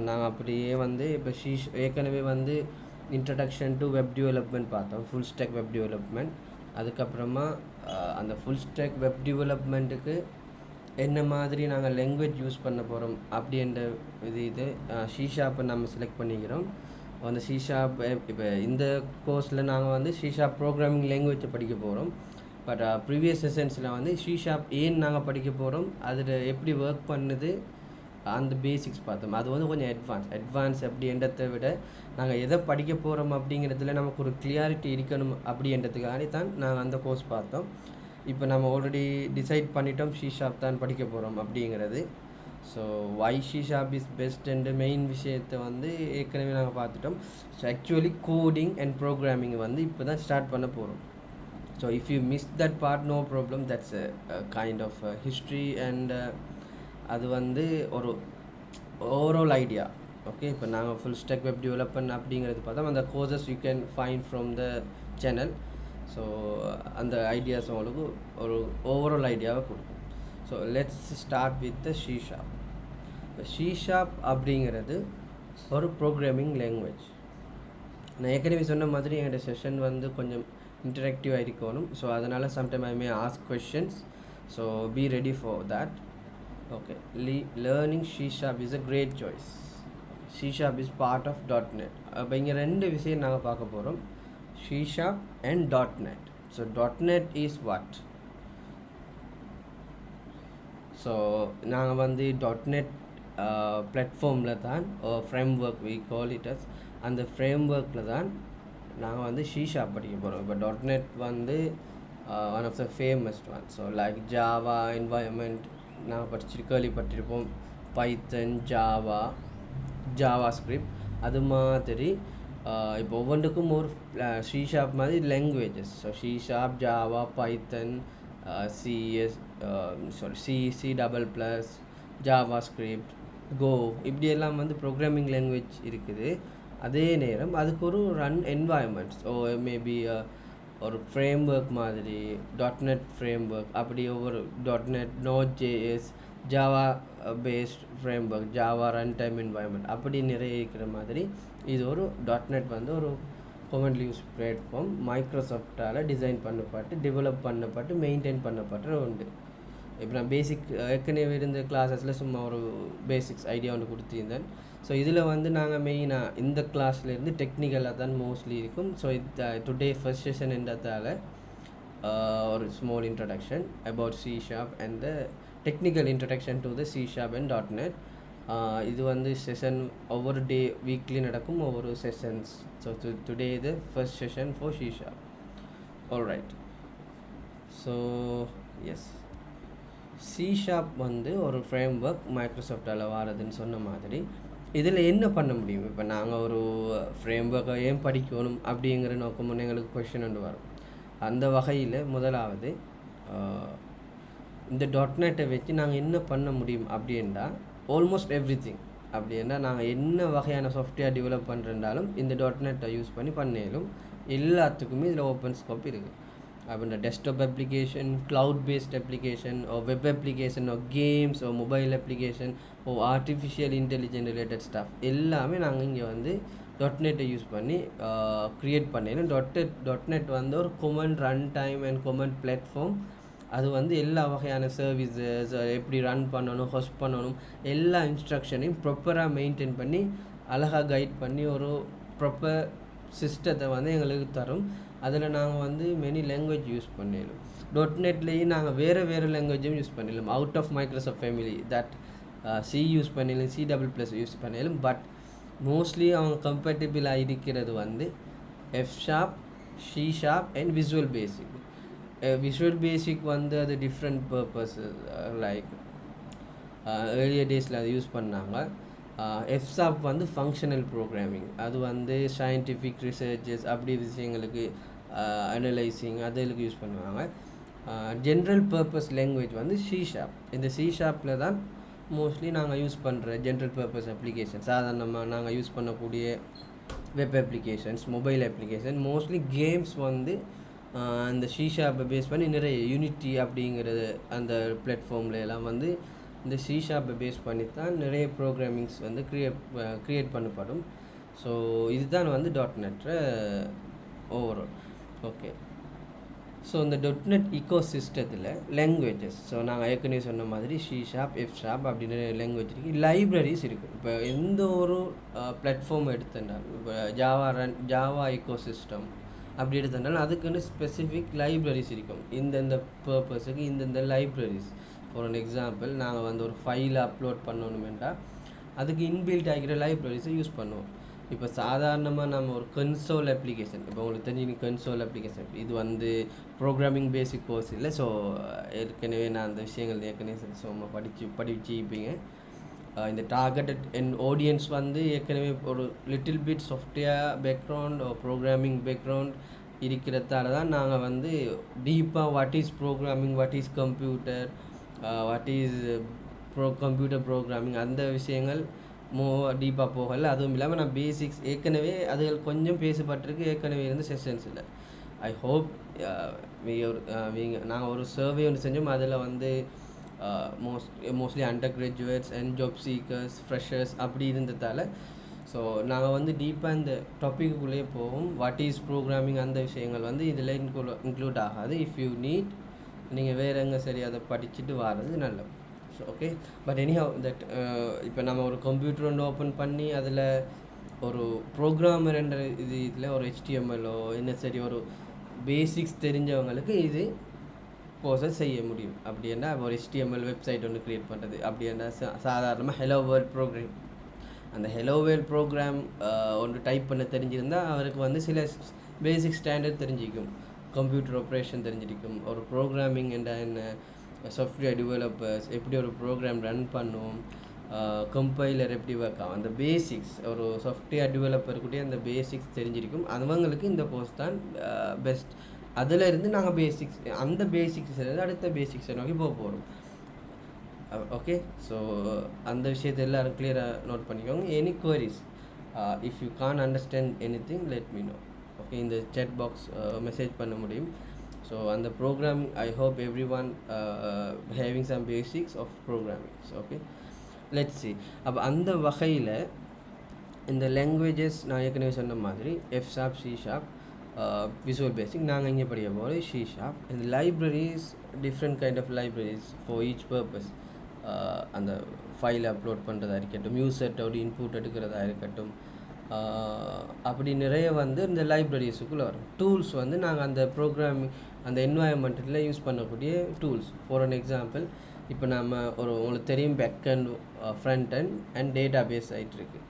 நாங்கள் அப்படியே வந்து இப்போ ஏற்கனவே வந்து இன்ட்ரடக்ஷன் டு வெப் டெவலப்மெண்ட் பார்த்தோம், ஃபுல் ஸ்டாக் வெப் டெவலப்மெண்ட். அதுக்கப்புறமா அந்த ஃபுல் ஸ்டாக் வெப் டெவலப்மெண்ட்டுக்கு என்ன மாதிரி நாங்கள் லாங்குவேஜ் யூஸ் பண்ண போகிறோம் அப்படின்ற இது ஷீஷாப்பை நம்ம செலக்ட் பண்ணிக்கிறோம். அந்த ஷீஷாப் இப்போ இந்த கோர்ஸில் நாங்கள் வந்து ஷீஷாப் ப்ரோக்ராமிங் லாங்குவேஜை படிக்க போகிறோம். பட் ப்ரீவியஸ் செஷன்ஸில் வந்து ஷீஷாப் ஏன் நாங்கள் படிக்க போகிறோம், அதில் எப்படி ஒர்க் பண்ணுது, அந்த பேசிக்ஸ் பார்த்தோம். அது வந்து கொஞ்சம் அட்வான்ஸ் அப்படின்றத விட நாங்கள் எதை படிக்க போகிறோம் அப்படிங்கிறதுல நமக்கு ஒரு கிளியாரிட்டி இருக்கணும் அப்படின்றதுக்காக தான் நாங்கள் அந்த கோர்ஸ் பார்த்தோம். இப்போ நம்ம ஆல்ரெடி டிசைட் பண்ணிட்டோம் ஷீஷாப் தான் படிக்க போகிறோம் அப்படிங்கிறது. ஸோ வை ஷீஷாப் இஸ் பெஸ்ட்ன்ற மெயின் விஷயத்தை வந்து ஏற்கனவே நாங்கள் பார்த்துட்டோம். So actually coding and programming வந்து இப்போ தான் ஸ்டார்ட் பண்ண போகிறோம். So if you miss that part, no problem, that's kind of history and அது வந்து ஒரு ஓவரால் ஐடியா. ஓகே, இப்போ நாங்கள் ஃபுல் ஸ்டாக் வெப் டெவலப்மெண்ட் அப்படிங்கிறது பார்த்தோம். அந்த courses you can find from the channel. So அந்த ஐடியாஸ் உங்களுக்கு ஒரு ஓவரால் ஐடியாவை கொடுக்கும். So let's start with the C sharp. C sharp அப்படிங்கிறது ஒரு ப்ரோக்ராமிங் லாங்குவேஜ். நான் ஏற்கனவே சொன்ன மாதிரி என்னோடய செஷன் வந்து கொஞ்சம் இன்டராக்டிவாக இருக்கணும். ஸோ அதனால் sometime I May ask questions. So be ready for that. Okay, learning C# is a great choice. C# is part of .NET. அப்போ இங்கே ரெண்டு விஷயம் நாங்கள் பார்க்க போகிறோம், C# and .NET. So .NET is what? So நாங்கள் வந்து .NET பிளாட்ஃபார்மில் தான் framework we call it as, அந்த ஃப்ரேம்ஒர்க்கில் தான் நாங்கள் வந்து C# படிக்க போகிறோம். இப்போ .NET வந்து one of the famous one. So like Java environment நாங்கள் கேள்விப்பட்டிருப்போம், பைத்தன், ஜாவா ஸ்கிரிப்ட். அது மாதிரி இப்போ ஒவ்வொன்றுக்கும் ஒரு C# மாதிரி languages. So C#, Java, Python, C++, JavaScript, Go, இப்படியெல்லாம் வந்து ப்ரோக்ராமிங் லாங்குவேஜ் இருக்குது. அதே நேரம் அதுக்கு ஒரு ரன் என்வாயன்மெண்ட்ஸ் மேபி ஒரு ஃப்ரேம்ஒர்க் மாதிரி .NET ஃப்ரேம்ஒர்க், அப்படி ஒவ்வொரு .NET, Node.js, Java based framework, Java run time environment, அப்படி நிறைய இருக்கிற மாதிரி இது ஒரு .NET வந்து ஒரு காமன்லி யூஸ் பிளாட்ஃபார்ம். மைக்ரோசாஃப்டால் டிசைன் பண்ணப்பட்டு, டெவலப் பண்ணப்பட்டு, மெயின்டைன் பண்ணப்பட்ட உண்டு. இப்போ நான் பேசிக் ஏற்கனவே இருந்த கிளாஸஸில் சும்மா ஒரு பேசிக்ஸ் ஐடியா ஒன்று கொடுத்துருந்தேன். ஸோ இதில் வந்து நாங்கள் மெயினாக இந்த கிளாஸ்லேருந்து டெக்னிக்கலாக தான் மோஸ்ட்லி இருக்கும். ஸோ டுடே ஃபர்ஸ்ட் செஷன் என்றதால் ஒரு small introduction about C# and the technical introduction to the C# and .NET. இது வந்து செஷன் ஒவ்வொரு டே வீக்லி நடக்கும், ஒவ்வொரு sessions. So today the first session for C#. Alright. So yes, C# வந்து ஒரு framework மைக்ரோசாஃப்டால் வாரதுன்னு சொன்ன மாதிரி இதில் என்ன பண்ண முடியும். இப்போ நாங்கள் ஒரு ஃப்ரேம்ஒர்க்கை ஏன் படிக்கணும் அப்படிங்கிற நோக்கம் எங்களுக்கு கொஷின் ஒன்று வரும். அந்த வகையில் முதலாவது இந்த .NET-ஐ வச்சு நாங்கள் என்ன பண்ண முடியும் அப்படின்னா, ஆல்மோஸ்ட் எவ்ரி திங். அப்படின்னா நாங்கள் என்ன வகையான சாஃப்ட்வேர் டெவலப் பண்ணுறதாலும் இந்த .NET-ஐ யூஸ் பண்ணி பண்ணிடும். எல்லாத்துக்குமே இதில் ஓப்பன் ஸ்கோப் இருக்குது. அப்படின்ற desktop application, cloud based application, web application, games, mobile application, artificial intelligent related stuff எல்லாமே நாங்கள் இங்கே வந்து .NET-ஐ யூஸ் பண்ணி க்ரியேட் பண்ணிடணும். .NET வந்து ஒரு common run time and common platform. அது வந்து எல்லா வகையான சர்வீசஸ் எப்படி ரன் பண்ணணும், ஹோஸ்ட் பண்ணணும், எல்லா இன்ஸ்ட்ரக்ஷனையும் ப்ராப்பராக மெயின்டைன் பண்ணி அழகாக கைட் பண்ணி ஒரு ப்ராப்பர் சிஸ்டத்தை வந்து எங்களுக்கு தரும். அதில் நாங்கள் வந்து மெனி லாங்குவேஜ் யூஸ் பண்ணிடலாம். .NET-லேயும் நாங்கள் வேறு லாங்குவேஜும் யூஸ் பண்ணிடலாம். Out of Microsoft family that C use பண்ணிடலாம், C++ யூஸ் பண்ணிடலாம். பட் மோஸ்ட்லி அவங்க கம்பேட்டிபிளாக இருக்கிறது வந்து F#, C# and visual basic. Visual basic வந்து அது டிஃப்ரெண்ட் பர்பஸஸ், லைக் ஏர்லியர் டேஸில் அது யூஸ் பண்ணாங்க. F# வந்து ஃபங்க்ஷனல் ப்ரோக்ராமிங், அது வந்து சயின்டிஃபிக் ரிசர்ச்சஸ் அப்படி விஷயங்களுக்கு அனலைசிங் அதுகளுக்கு யூஸ் பண்ணுவாங்க. ஜென்ரல் பர்பஸ் லாங்குவேஜ் வந்து C#. இந்த C#ல் தான் மோஸ்ட்லி நாங்கள் யூஸ் பண்ணுற ஜென்ரல் பர்பஸ் அப்ளிகேஷன், சாதாரணமாக நாங்கள் யூஸ் பண்ணக்கூடிய web applications, mobile application, mostly games வந்து அந்த C# பேஸ் பண்ணி நிறைய யூனிட்டி அப்படிங்கிறது அந்த பிளாட்ஃபார்மில் எல்லாம் வந்து இந்த சி ஷார்ப்பை பேஸ் பண்ணி தான் நிறைய ப்ரோக்ராமிங்ஸ் வந்து க்ரியேட் பண்ணப்படும். ஸோ இதுதான் வந்து .NET ஓவரால். ஓகே, ஸோ இந்த .NET ஈக்கோ சிஸ்டத்தில் லாங்குவேஜஸ், ஸோ நாங்கள் ஏற்கனவே சொன்ன மாதிரி C#, F# அப்படின்னு லாங்குவேஜ் இருக்குது, லைப்ரரிஸ் இருக்குது. இப்போ எந்த ஒரு பிளாட்ஃபார்ம் எடுத்துட்டாலும், இப்போ ஜாவா ஈக்கோ சிஸ்டம் அப்படி எடுத்துட்டாலும் அதுக்குன்னு ஸ்பெசிஃபிக் லைப்ரரிஸ் இருக்கும். இந்தந்த பர்பஸுக்கு இந்தந்த லைப்ரரிஸ். ஃபார் அன் எக்ஸாம்பிள், நாங்கள் வந்து ஒரு ஃபைலை அப்லோட் பண்ணணுமெண்டா அதுக்கு இன்பில்ட் ஆகிற லைப்ரரிஸை யூஸ் பண்ணுவோம். இப்போ சாதாரணமாக நம்ம ஒரு கன்சோல் அப்ளிகேஷன், இப்போ உங்களுக்கு தெரிஞ்சு கன்சோல் அப்ளிகேஷன், இது வந்து ப்ரோக்ராமிங் பேசிக் கோர்ஸ் இல்லை. ஸோ ஏற்கனவே நான் அந்த விஷயங்கள் ஏற்கனவே சும்மா படிச்சுப்பீங்க. இந்த டார்கெட்டட் ஆடியன்ஸ் வந்து ஏற்கனவே ஒரு little bit software background programming background இருக்கிறதால தான் நாங்கள் வந்து டீப்பாக what is programming, what is computer, what is computer programming அந்த விஷயங்கள் டீப்பாக போகலை. அதுவும் இல்லாமல் நான் பேசிக்ஸ் ஏற்கனவே அதுகள் கொஞ்சம் பேசப்பட்டிருக்கு, ஏற்கனவே இருந்து செஷன்ஸ் இல்லை. ஐ ஹோப் நாங்கள் ஒரு சர்வே ஒன்று செஞ்சோம். அதில் வந்து mostly under graduates and job seekers, freshers அப்படி இருந்ததால் ஸோ நாங்கள் வந்து டீப்பாக இந்த டாப்பிக்குள்ளேயே போவோம். வாட் இஸ் ப்ரோக்ராமிங் அந்த விஷயங்கள் வந்து இதில் இன்க்ளூட் ஆகாது. இஃப் யூ நீட் நீங்கள் வேறு எங்கே சரி அதை படிச்சுட்டு வர்றது நல்லது. So okay, but anyhow that இப்போ நம்ம ஒரு கம்ப்யூட்டர் ஒன்று ஓப்பன் பண்ணி அதில் ஒரு ப்ரோக்ராமர் என்ற இதில் ஒரு HTML என்ன சரி ஒரு பேசிக்ஸ் தெரிஞ்சவங்களுக்கு இது கோர்ஸை செய்ய முடியும். அப்படின்னா ஒரு HTML வெப்சைட் ஒன்று க்ரியேட் பண்ணுறது அப்படின்னா சாதாரணமாக ஹெலோ வேர்ல்ட் ப்ரோக்ராம், அந்த ஹெலோ வேர்ல்ட் ப்ரோக்ராம் ஒன்று டைப் பண்ண தெரிஞ்சிருந்தால் அவருக்கு வந்து சில பேசிக் ஸ்டாண்டர்ட் தெரிஞ்சிக்கும், கம்ப்யூட்டர் ஆப்ரேஷன் தெரிஞ்சிருக்கும், ஒரு ப்ரோக்ராமிங் என்ன, சாஃப்ட்வேர் டெவலப்பர்ஸ் எப்படி ஒரு ப்ரோக்ராம் ரன் பண்ணுவோம், கம்பைலர் எப்படி ஒர்க் ஆகும், அந்த பேசிக்ஸ் ஒரு சாஃப்ட்வேர் டெவலப்பருக்குடைய அந்த பேசிக்ஸ் தெரிஞ்சிருக்கும். அவங்களுக்கு இந்த கோர்ஸ் தான் பெஸ்ட். அதில் இருந்து நாங்கள் பேசிக்ஸ், அந்த பேசிக்ஸ் இருந்து அடுத்த பேசிக்ஸை நோக்கி போக போகிறோம். ஓகே, ஸோ அந்த விஷயத்தை எல்லோரும் கிளியராக நோட் பண்ணிக்கோங்க. Any queries, if you can understand any thing let me know. Okay, இந்த chat பாக்ஸ் மெசேஜ் பண்ண முடியும். ஸோ அந்த programming I hope every one having some basics of programming. Okay, let's see. அப்போ அந்த வகையில் இந்த லாங்குவேஜஸ் நான் ஏற்கனவே சொன்ன மாதிரி F#, C#, விசுவல் பேசிக் நாங்கள் இங்கே படிக்க போகிறோம் C#. இந்த libraries different kind of libraries for each purpose. அந்த ஃபைலை அப்லோட் பண்ணுறதா இருக்கட்டும், யூசர்ட்டோட இன்புட் எடுக்கிறதா இருக்கட்டும், அப்படி நிறைய வந்து இந்த லைப்ரரிஸுக்குள்ளே வரும். டூல்ஸ் வந்து நாங்கள் அந்த ப்ரோக்ராமிங் அந்த என்வாயன்மெண்ட்டில் யூஸ் பண்ணக்கூடிய டூல்ஸ். ஃபார் அன் எக்ஸாம்பிள், இப்போ நம்ம உங்களுக்கு தெரியும் backend, front and database ஆகிட்டு இருக்குது.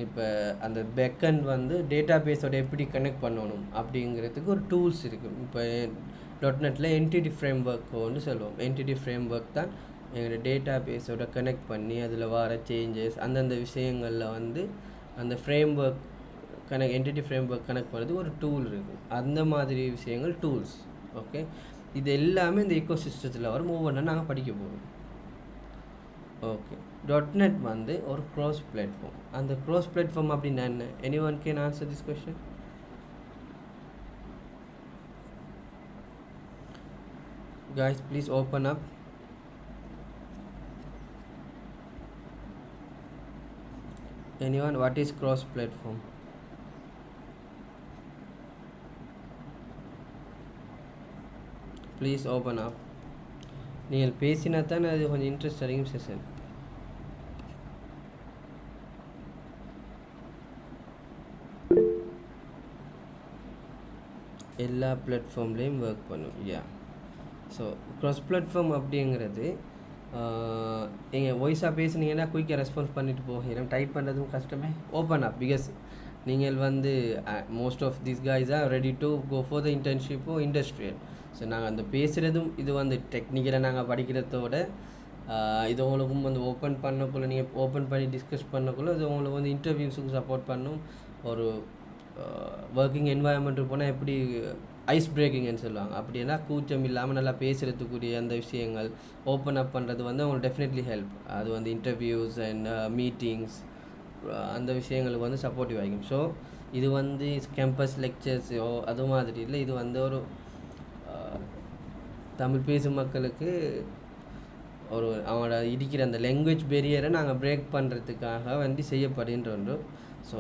இப்போ அந்த பேக்கண்ட் வந்து டேட்டா பேஸோட எப்படி கனெக்ட் பண்ணணும் அப்படிங்கிறதுக்கு ஒரு டூல்ஸ் இருக்குது. இப்போ .NETல என்டிட்டி ஃப்ரேம் ஒர்க்னு சொல்லுவோம். என்டிட்டி ஃப்ரேம் ஒர்க் தான் எங்களோட டேட்டா பேஸோட கனெக்ட் பண்ணி அதில் வர சேஞ்சஸ் அந்தந்த விஷயங்களில் வந்து அந்த frame work entity frame work connect பண்ணுறதுக்கு ஒரு டூல் இருக்குது. அந்த மாதிரி விஷயங்கள் டூல்ஸ். ஓகே, இது எல்லாமே இந்த ஈக்கோ சிஸ்டத்தில் வரும். ஒவ்வொன்றா நாங்கள் படிக்க போகிறோம். ஓகே, .NET வந்து ஒரு க்ராஸ் பிளாட்ஃபார்ம். அந்த க்ராஸ் பிளாட்ஃபார்ம் அப்படின்னா என்ன? Any one can answer this question? Guys, please open up. Anyone, what is cross platform? Please open up. நீங்கள் பேசினா தான் அது கொஞ்சம் இன்ட்ரெஸ்ட் அதிகம் செஷன். எல்லா பிளாட்ஃபார்ம்லேயும் ஒர்க் பண்ணும். யா, ஸோ க்ராஸ் பிளாட்ஃபார்ம் அப்படிங்கிறது நீங்கள் வாய்ஸாக பேசுனீங்கன்னா குயிக்காக ரெஸ்பான்ஸ் பண்ணிட்டு போகிறோம். டைப் பண்ணுறதும் கஷ்டமே. ஓப்பன் அப், பிகாஸ் நீங்கள் வந்து most of this guys are ready to go for the இன்டர்ன்ஷிப்போ இண்டஸ்ட்ரியல். ஸோ நாங்கள் அந்த பேசுகிறதும் இது வந்து டெக்னிக்கலாக நாங்கள் படிக்கிறதோட இது உங்களுக்கும் வந்து ஓப்பன் பண்ணக்குள்ளே நீங்கள் ஓப்பன் பண்ணி டிஸ்கஸ் பண்ணக்குள்ளே இது உங்களுக்கு வந்து இன்டர்வியூஸுக்கு சப்போர்ட் பண்ணும். ஒரு ஒர்க்கிங் என்வாயன்மெண்ட்டுக்கு போனால் எப்படி ஐஸ் பிரேக்கிங்னு சொல்லுவாங்க, அப்படின்னா கூச்சம் இல்லாமல் நல்லா பேசுகிறதுக்குரிய அந்த விஷயங்கள் ஓப்பன் அப் பண்ணுறது வந்து அவங்களுக்கு டெஃபினெட்லி ஹெல்ப். அது வந்து இன்டர்வியூஸ் அண்ட் மீட்டிங்ஸ் அந்த விஷயங்களுக்கு வந்து சப்போர்ட்டிவ் ஆகிக்கும். ஸோ இது வந்து கேம்பஸ் லெக்சர்ஸோ அது மாதிரி இல்லை. இது வந்து ஒரு தமிழ் பேசும் மக்களுக்கு ஒரு அவனோட இருக்கிற அந்த லாங்குவேஜ் பேரியரை நாங்கள் பிரேக் பண்ணுறதுக்காக செய்யப்படுகின்ற ஒன்று. ஸோ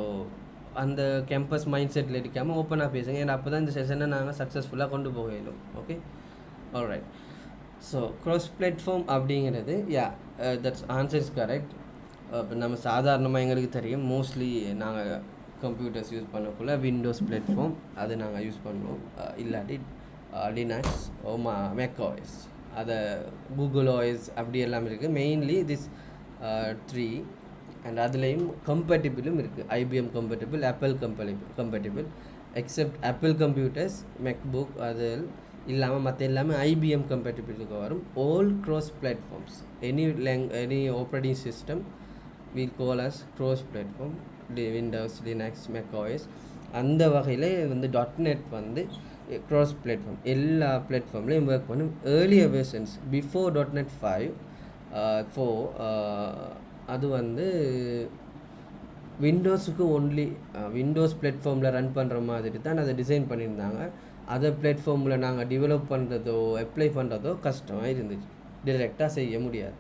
அந்த கேம்பஸ் மைண்ட் செட்டில் இருக்காமல் ஓப்பனாக பேசுங்க. ஏன்னா அப்போ தான் இந்த செஷனை நாங்கள் சக்ஸஸ்ஃபுல்லாக கொண்டு போக இயலும். Okay, alright. So cross platform அப்படிங்கிறது தட்ஸ் ஆன்சர் இஸ் கரெக்ட். இப்போ நம்ம சாதாரணமாக எங்களுக்கு தெரியும், மோஸ்ட்லி நாங்கள் கம்ப்யூட்டர்ஸ் யூஸ் பண்ணக்குள்ள விண்டோஸ் பிளாட்ஃபார்ம் அது நாங்கள் யூஸ் பண்ணுவோம். இல்லாட்டி லினக்ஸ் மேக்ஓஎஸ், அதை கூகுள் ஓஎஸ் அப்படி எல்லாம் இருக்குது. மெயின்லி திஸ் 3 அண்ட் அதுலேயும் கம்பேட்டிபிளும் இருக்குது. IBM compatible, Apple compatible. Except Apple computers, MacBook அது இல்லாமல் மற்ற எல்லாமே ஐபிஎம் கம்பேட்டிபிளுக்கு வரும். All cross platforms, any operating system will call as cross platform. Windows, Linux, macOS அந்த வகையில் .NET க்ராஸ் பிளாட்ஃபார்ம் எல்லா பிளாட்ஃபார்ம்லேயும் ஒர்க் பண்ணும். ஏர்லியர் வெர்ஷன்ஸ் பிஃபோர் .NET 5 அது விண்டோஸுக்கு ஒன்லி விண்டோஸ் பிளாட்ஃபார்மில் ரன் பண்ணுற மாதிரி தான் அதை டிசைன் பண்ணியிருந்தாங்க. அதை பிளாட்ஃபார்மில் நாங்கள் டெவலப் பண்ணுறதோ அப்ளை பண்ணுறதோ கஷ்டமாக இருந்துச்சு, டிரெக்டாக செய்ய முடியாது.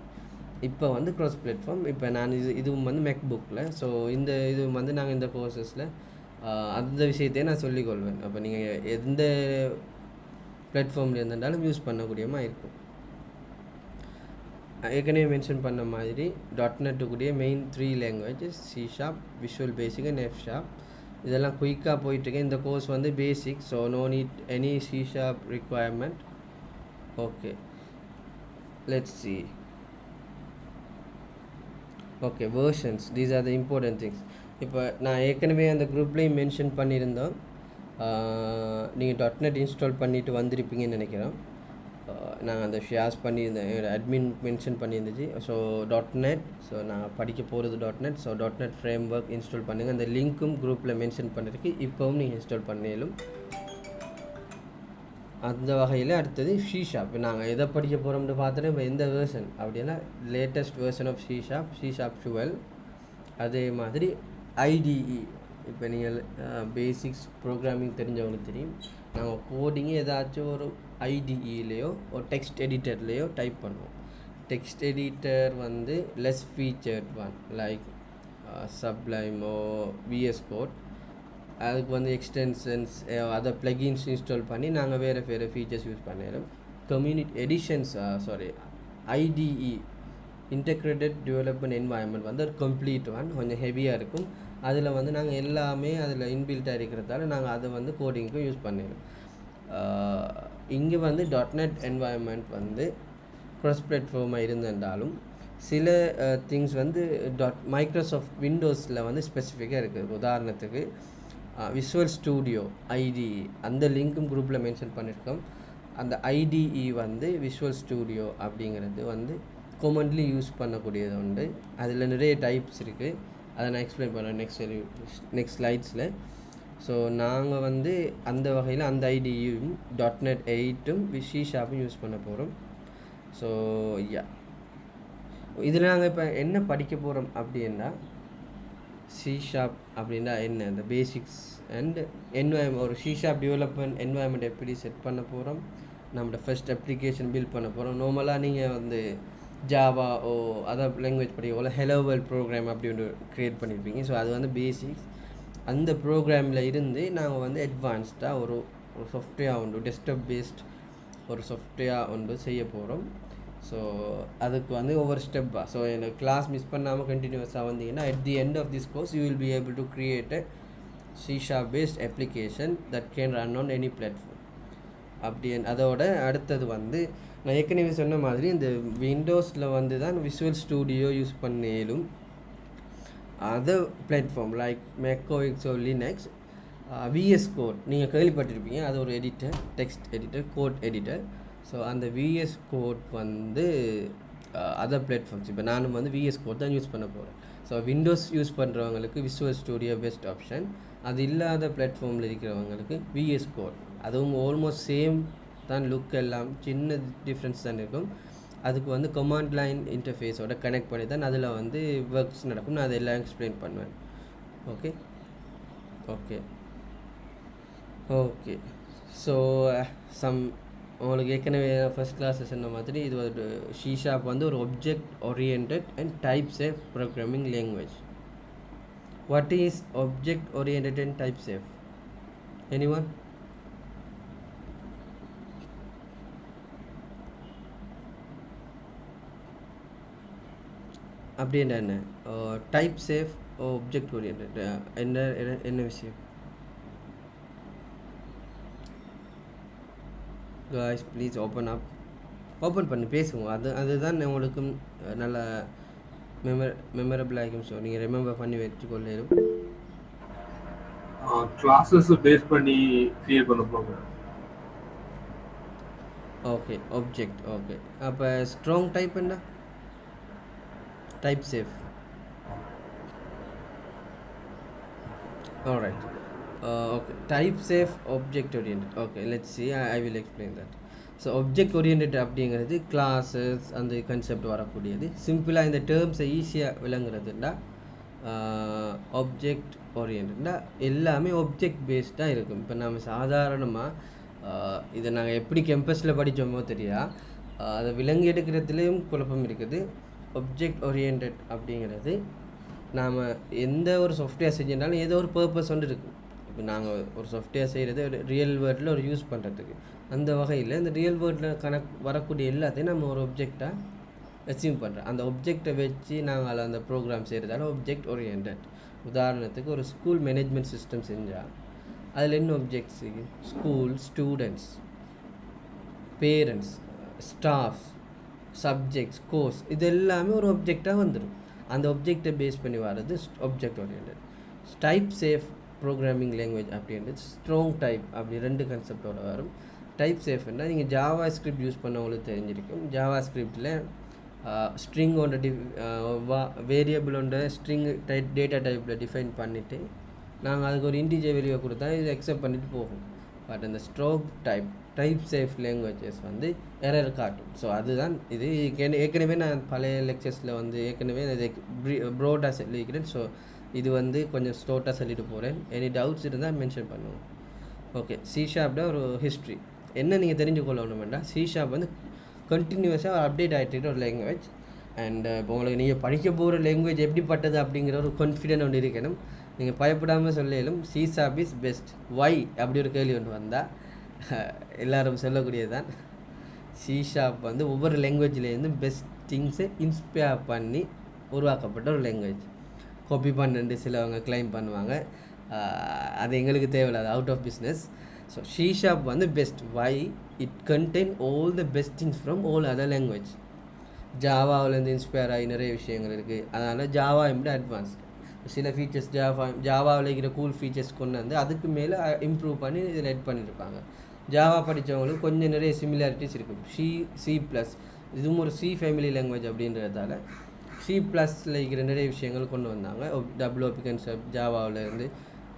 இப்போ க்ராஸ் பிளாட்ஃபார்ம். இப்போ நான் இதுவும் மேக்புக்கில். ஸோ இந்த இது நாங்கள் இந்த கோர்சஸில் அந்த விஷயத்தையே நான் சொல்லிக்கொள்வேன். அப்போ நீங்கள் எந்த பிளாட்ஃபார்மில் இருந்தாலும் யூஸ் பண்ணக்கூடியமாக இருக்கும். ஏற்கனவே மென்ஷன் பண்ண மாதிரி .NET-க்குரிய main 3 languages C#, visual basic and F#. இதெல்லாம் குயிக்காக போயிட்டுருக்கேன். இந்த course basic, so no need any C# requirement. Okay, let's see. Okay, versions, these are the important things. இப்போ நான் ஏற்கனவே அந்த குரூப்லேயும் மென்ஷன் பண்ணியிருந்தோம். நீங்கள் .NET இன்ஸ்டால் பண்ணிவிட்டு வந்திருப்பீங்கன்னு நினைக்கிறோம். நாங்கள் அந்த ஷேர்ஸ் பண்ணியிருந்தேன், அட்மின் மென்ஷன் பண்ணியிருந்துச்சு. ஸோ .NET, ஸோ நான் படிக்க போகிறது .NET. So .NET framework install பண்ணுங்கள். அந்த லிங்க்கும் குரூப்பில் மென்ஷன் பண்ணிருக்கு. இப்போவும் நீங்கள் இன்ஸ்டால் பண்ணிடலும். அந்த வகையில் அடுத்தது C#. நாங்கள் எதை படிக்க போகிறோம்னு பார்த்துட்டு இப்போ எந்த வேர்ஷன் அப்படின்னா latest version of C#, C#12. அதே மாதிரி IDE. இப்போ நீங்கள் பேசிக்ஸ் ப்ரோக்ராமிங் தெரிஞ்சவங்களுக்கு தெரியும், நாங்கள் கோடிங்கு ஏதாச்சும் ஒரு IDEலேயோ ஒரு டெக்ஸ்ட் எடிட்டர்லேயோ டைப் பண்ணுவோம். Text editor less featured one like சப்ளைமோ, VS Code. அதுக்கு எக்ஸ்டென்ஷன்ஸ், அதை ப்ளகின்ஸ் இன்ஸ்டால் பண்ணி நாங்கள் வேறு ஃபீச்சர்ஸ் யூஸ் பண்ணிடுறோம். Community editions, IDE integrated development environment ஒரு கம்ப்ளீட் ஒன், கொஞ்சம் ஹெவியாக இருக்கும். அதில் நாங்கள் எல்லாமே அதில் இன்பில்ட்டாக இருக்கிறதால நாங்கள் அதை கோடிங்க்கும் யூஸ் பண்ணிடுறோம். இங்கே .NET என்வாயன்மெண்ட் க்ராஸ் பிளாட்ஃபார்மாக இருந்தாலும் சில திங்ஸ் மைக்ரோசாஃப்ட் விண்டோஸில் ஸ்பெசிஃபிக்காக இருக்குது. உதாரணத்துக்கு விஷுவல் ஸ்டூடியோ IDE, அந்த லிங்க்கும் குரூப்பில் மென்ஷன் பண்ணியிருக்கோம். அந்த IDE விஷுவல் ஸ்டூடியோ அப்படிங்கிறது காமன்லி யூஸ் பண்ணக்கூடியது உண்டு. அதில் நிறைய டைப்ஸ் இருக்குது, அதை நான் எக்ஸ்பிளைன் பண்ணுறேன் நெக்ஸ்ட் ஸ்லைட்ஸில். ஸோ நாங்கள் அந்த வகையில் அந்த IDEயும் .NET 8ம் C# யூஸ் பண்ண போகிறோம். ஸோ இதில் நாங்கள் இப்போ என்ன படிக்க போகிறோம் அப்படின்னா C# அப்படின்னா என்ன, இந்த பேசிக்ஸ் அண்ட் ஒரு C# டெவலப்மெண்ட் என்வாயன்மெண்ட் எப்படி செட் பண்ண போகிறோம், நம்மளோட ஃபர்ஸ்ட் அப்ளிகேஷன் பில்ட் பண்ண போகிறோம். நார்மலாக நீங்கள் ஜாவா அதர் லாங்குவேஜ் படிக்கல ஹெலோ வேர்ல்ட் ப்ரோக்ராம் அப்படி ஒன்று க்ரியேட் பண்ணியிருப்பீங்க. ஸோ அது பேசிக்ஸ். அந்த ப்ரோக்ராமில் இருந்து நாங்கள் அட்வான்ஸ்டாக ஒரு சாஃப்ட்வேர் ஒன்று, டெஸ்க்டாப் பேஸ்ட் ஒரு சாஃப்ட்வேர் ஒன்று செய்ய போகிறோம். ஸோ அதுக்கு ஒவ்வொரு ஸ்டெப்பாக, ஸோ எனக்கு கிளாஸ் மிஸ் பண்ணாமல் கண்டினியூஸாக வந்தீங்கன்னா at the end of this course you will be able to create a C# based application that can run on any platform. அப்படி அதோட அடுத்தது நான் ஏற்கனவே சொன்ன மாதிரி இந்த விண்டோஸில் தான் விஷுவல் ஸ்டூடியோ யூஸ் பண்ணேலும் other platform like macOS, Linux, VS Code நீங்கள் கேள்விப்பட்டிருப்பீங்க. அது ஒரு editor, text editor, code editor. So அந்த VS Code அதர் பிளாட்ஃபார்ம்ஸ், இப்போ நானும் VS Code தான் யூஸ் பண்ண போகிறேன். ஸோ விண்டோஸ் யூஸ் பண்ணுறவங்களுக்கு விஷுவல் ஸ்டூடியோ பெஸ்ட் ஆப்ஷன். அது இல்லாத பிளாட்ஃபார்மில் இருக்கிறவங்களுக்கு VS Code, அதுவும் ஆல்மோஸ்ட் சேம் தான், லுக் எல்லாம் சின்ன டிஃப்ரென்ஸ் தான் இருக்கும். அதுக்கு கமாண்ட் லைன் இன்டர்ஃபேஸோட கனெக்ட் பண்ணி தான் அதில் ஒர்க்ஸ் நடக்கும். நான் அதெல்லாம் எக்ஸ்பிளைன் பண்ணுவேன். ஓகே ஓகே ஓகே ஸோ உங்களுக்கு ஏற்கனவே ஃபர்ஸ்ட் கிளாஸில் சொன்ன மாதிரி இது ஒரு C# வந்து ஒரு object oriented and type safe programming language. What is object oriented and type safe? Anyone? அப்படின்னா என்ன? டைப் சேஃப் object oriented என்ன விஷயம்? guys ப்ளீஸ் ஓப்பன் பண்ணி பேசுவோம். அதுதான் உங்களுக்கு நல்ல மெமரபிள் ஆகிக்கும். ஸோ நீங்கள் ரிமெம்பர் பண்ணி வச்சுக்கொள்ளும். கிளாஸஸ் பேஸ் பண்ணி கிரியேட் பண்ண போகிறோம். Okay object. ஓகே அப்போ ஸ்ட்ராங் டைப் என்ன? Type safe. alright. Okay, type safe object oriented. Okay, let's see. I will explain that. So object oriented அப்படிங்கிறது கிளாஸஸ் அந்த கன்செப்ட் வரக்கூடியது. சிம்பிளாக இந்த டேர்ம்ஸை ஈஸியாக விளங்குறதுண்டா ஆப்ஜெக்ட் ஓரியன்டா எல்லாமே ஆப்ஜெக்ட் பேஸ்டாக இருக்கும். இப்போ நம்ம சாதாரணமாக இதை நாங்கள் எப்படி கேம்பஸில் படித்தோமோ தெரியா, அதை விலங்கு எடுக்கிறதுலேயும் குழப்பம் இருக்குது. ஆப்ஜெக்ட் ஓரியன்ட் அப்படிங்கிறது நாம் எந்த ஒரு சாஃப்ட்வேர் செஞ்சிருந்தாலும் ஏதோ ஒரு பர்பஸ் ஒன்று இருக்கும். இப்போ நாங்கள் ஒரு சாஃப்ட்வேர் செய்கிறது ஒரு ரியல் வேர்ல்டில் ஒரு யூஸ் பண்ணுறதுக்கு, அந்த வகையில் இந்த ரியல் வேர்ல்டில் வரக்கூடிய எல்லாத்தையும் நம்ம ஒரு ஆப்ஜெக்டாக அச்சீவ் பண்ணுறோம். அந்த ஆப்ஜெக்டை வச்சு நாங்கள் அந்த ப்ரோக்ராம் செய்கிறதால ஆப்ஜெக்ட் ஓரியன்ட். உதாரணத்துக்கு ஒரு ஸ்கூல் மேனேஜ்மெண்ட் சிஸ்டம் செஞ்சால் அதில் என்ன objects? School, students, parents, staff, subjects, course, இது எல்லாமே ஒரு ஆப்ஜெக்டாக வந்துடும். அந்த ஆப்ஜெக்டை பேஸ் பண்ணி வர்றது object oriented. Type safe programming language அப்படின்றது ஸ்ட்ராங் டைப் அப்படி ரெண்டு கன்செப்டோட வரும். டைப் சேஃப்னால் நீங்கள் ஜாவா ஸ்கிரிப்ட் யூஸ் பண்ணவங்களுக்கு தெரிஞ்சிருக்கும். ஜாவா ஸ்கிரிப்டில் ஸ்ட்ரிங்கோட வேரியபிளோட ஸ்ட்ரிங் டேட்டா டைப்பில் டிஃபைன் பண்ணிவிட்டு நாங்கள் அதுக்கு ஒரு இன்டிஜர் வேல்யூவை கொடுத்தா இது அக்செப்ட் பண்ணிட்டு போகும். பட் அந்த ஸ்ட்ராங் டைப் சேஃப் லாங்குவேஜஸ் வந்து எரர் காட்டும். ஸோ அதுதான் இது. ஏற்கனவே நான் பழைய லெக்சர்ஸில் வந்து ஏற்கனவே இதை ப்ரோடாக சொல்லிக்கிறேன். ஸோ இது வந்து கொஞ்சம் ஸ்லோட்டாக சொல்லிட்டு போகிறேன். எனி டவுட்ஸ் இருந்தால் மென்ஷன் பண்ணுவோம். ஓகே, C# ஒரு ஹிஸ்ட்ரி என்ன நீங்கள் தெரிஞ்சுக்கொள்ளணும் வேண்டாம். C# வந்து கண்டினியூஸாக அப்டேட் ஆகிட்டு ஒரு லாங்குவேஜ். அண்ட் உங்களுக்கு நீங்கள் படிக்க போகிற லாங்குவேஜ் எப்படிப்பட்டது அப்படிங்கிற ஒரு கான்ஃபிடென்ட் ஒன்று இருக்கணும். நீங்கள் பயப்படாமல் சொல்லலும் C# இஸ் பெஸ்ட். ஒய் அப்படி ஒரு கேள்வி ஒன்று வந்தால் எல்லோரும் சொல்லக்கூடியது தான். C# வந்து ஒவ்வொரு லாங்குவேஜ்லேருந்து பெஸ்ட் திங்ஸை இன்ஸ்பயர் பண்ணி உருவாக்கப்பட்ட ஒரு லாங்குவேஜ். காப்பி பண்ணிட்டு சிலவங்க கிளைம் பண்ணுவாங்க, அது எங்களுக்கு தேவையில்லாது, out of business. So C# வந்து best. Why? It contain all the best things from all other language. ஜாவாவிலேருந்து இன்ஸ்பயர் ஆகி நிறைய விஷயங்கள் இருக்குது. அதனால் ஜாவா எப்படி அட்வான்ஸ்ட் சில ஃபீச்சர்ஸ் ஜாவாவில் இருக்கிற கூல் ஃபீச்சர்ஸ் கொண்டு வந்து அதுக்கு மேலே இம்ப்ரூவ் பண்ணி இதில் எட் பண்ணியிருப்பாங்க. ஜாவா படித்தவங்களுக்கு கொஞ்சம் நிறைய சிமிலாரிட்டிஸ் இருக்கும். C++, இதுவும் ஒரு C ஃபேமிலி லாங்குவேஜ் அப்படின்றதால C++ல் இருக்கிற நிறைய விஷயங்கள் கொண்டு வந்தாங்க. WOP கன்செப்ட் ஜாவாவிலேருந்து,